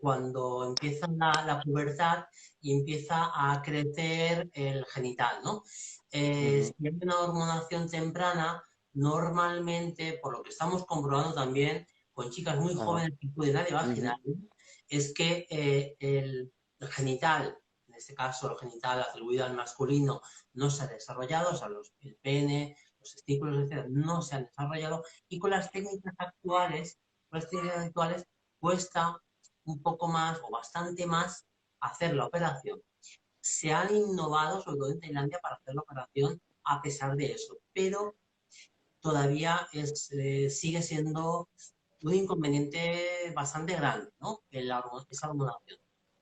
cuando empieza la pubertad y empieza a crecer el genital, ¿no? ujú, Si hay una hormonación temprana, normalmente, por lo que estamos comprobando también con chicas muy ajá, jóvenes que pueden área ujú, vaginal, es que el genital, en este caso el genital atribuido al masculino, no se ha desarrollado, o sea, el pene, los testículos, etcétera, no se han desarrollado, y con las técnicas actuales cuesta un poco más o bastante más hacer la operación. Se han innovado, sobre todo en Tailandia, para hacer la operación a pesar de eso, pero todavía sigue siendo un inconveniente bastante grande, ¿no? Esa hormonación.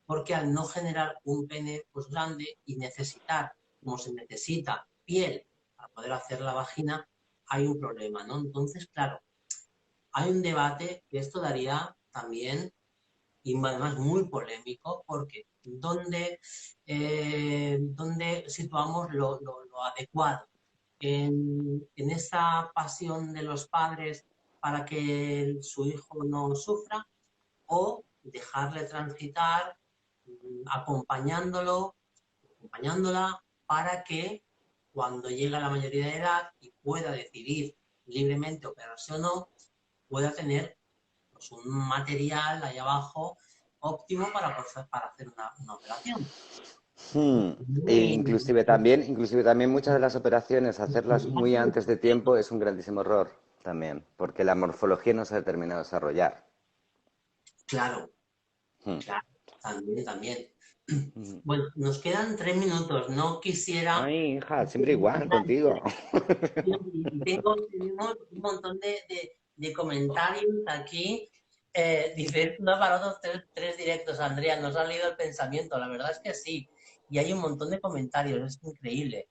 Porque al no generar un pene pues, grande y necesitar, como se necesita, piel para poder hacer la vagina, hay un problema, ¿no? Entonces, claro, hay un debate que esto daría también, y además muy polémico, porque ¿dónde situamos lo adecuado? En esa pasión de los padres para que su hijo no sufra o dejarle transitar acompañándolo, acompañándola para que cuando llegue a la mayoría de edad y pueda decidir libremente operarse o no, pueda tener pues, un material ahí abajo óptimo para hacer una operación. hmm. E inclusive también muchas de las operaciones, hacerlas muy antes de tiempo es un grandísimo error también, porque la morfología no se ha terminado de desarrollar. Claro, Hmm. claro, también, también. Ujú. Bueno, nos quedan 3 minutos. No quisiera. Ay, hija, siempre igual contigo. Y tenemos un montón de comentarios aquí. Dice, no para otros tres directos, Andrea, nos ha leído el pensamiento. La verdad es que sí. Y hay un montón de comentarios, es increíble.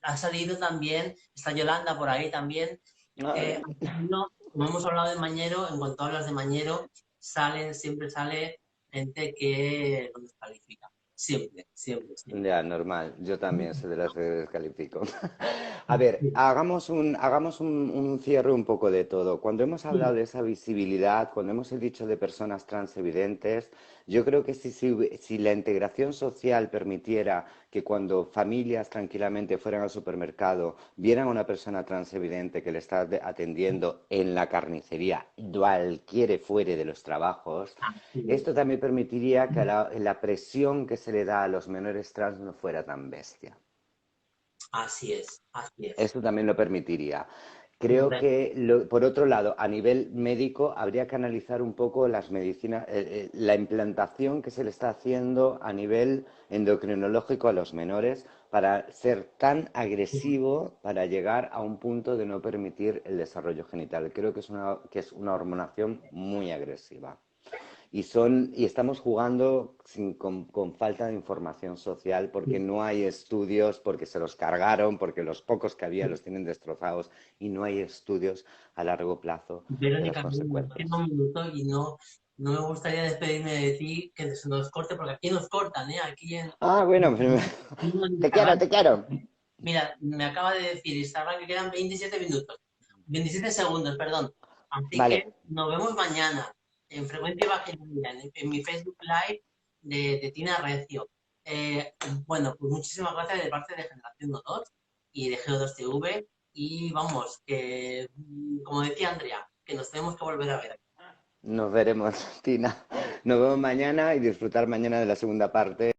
Ha salido también, está Yolanda por ahí también. Ay. Como hemos hablado de Mañero, en cuanto hablas de Mañero, siempre sale gente que lo descalifica. Siempre, siempre, siempre. Ya, normal. Yo también soy de las que descalifico. A ver, hagamos un cierre un poco de todo. Cuando hemos hablado Sí, de esa visibilidad, cuando hemos dicho de personas transevidentes, yo creo que si la integración social permitiera que cuando familias tranquilamente fueran al supermercado, vieran a una persona transevidente que le está atendiendo en la carnicería, cualquiera fuere de los trabajos, sí, esto también permitiría que la presión que se le da a los menores trans no fuera tan bestia. así es, así es. Esto también lo permitiría. Creo Correcto. que, por otro lado, a nivel médico, habría que analizar un poco las medicinas, la implantación que se le está haciendo a nivel endocrinológico a los menores para ser tan agresivo para llegar a un punto de no permitir el desarrollo genital. Creo que es una hormonación muy agresiva. Y estamos jugando con falta de información social porque no hay estudios, porque se los cargaron, porque los pocos que había los tienen destrozados y no hay estudios a largo plazo de las Verónica, nos queda consecuencias. un minuto y no me gustaría despedirme de ti, que se nos corte, porque aquí nos cortan, ¿eh? Aquí Ah, bueno, en te quiero, Instagram. te quiero. Mira, me acaba de decir Instagram que quedan 27 minutos. 27 segundos, perdón. Así Vale, que nos vemos mañana en Frecuencia Imaginaria, en mi Facebook Live de Tina Recio. Eh, bueno, pues muchísimas gracias de parte de Generación 2 y de Geo2TV. Y vamos, que como decía Andrea, que nos tenemos que volver a ver. nos veremos, Tina. Nos vemos mañana y disfrutar mañana de la segunda parte.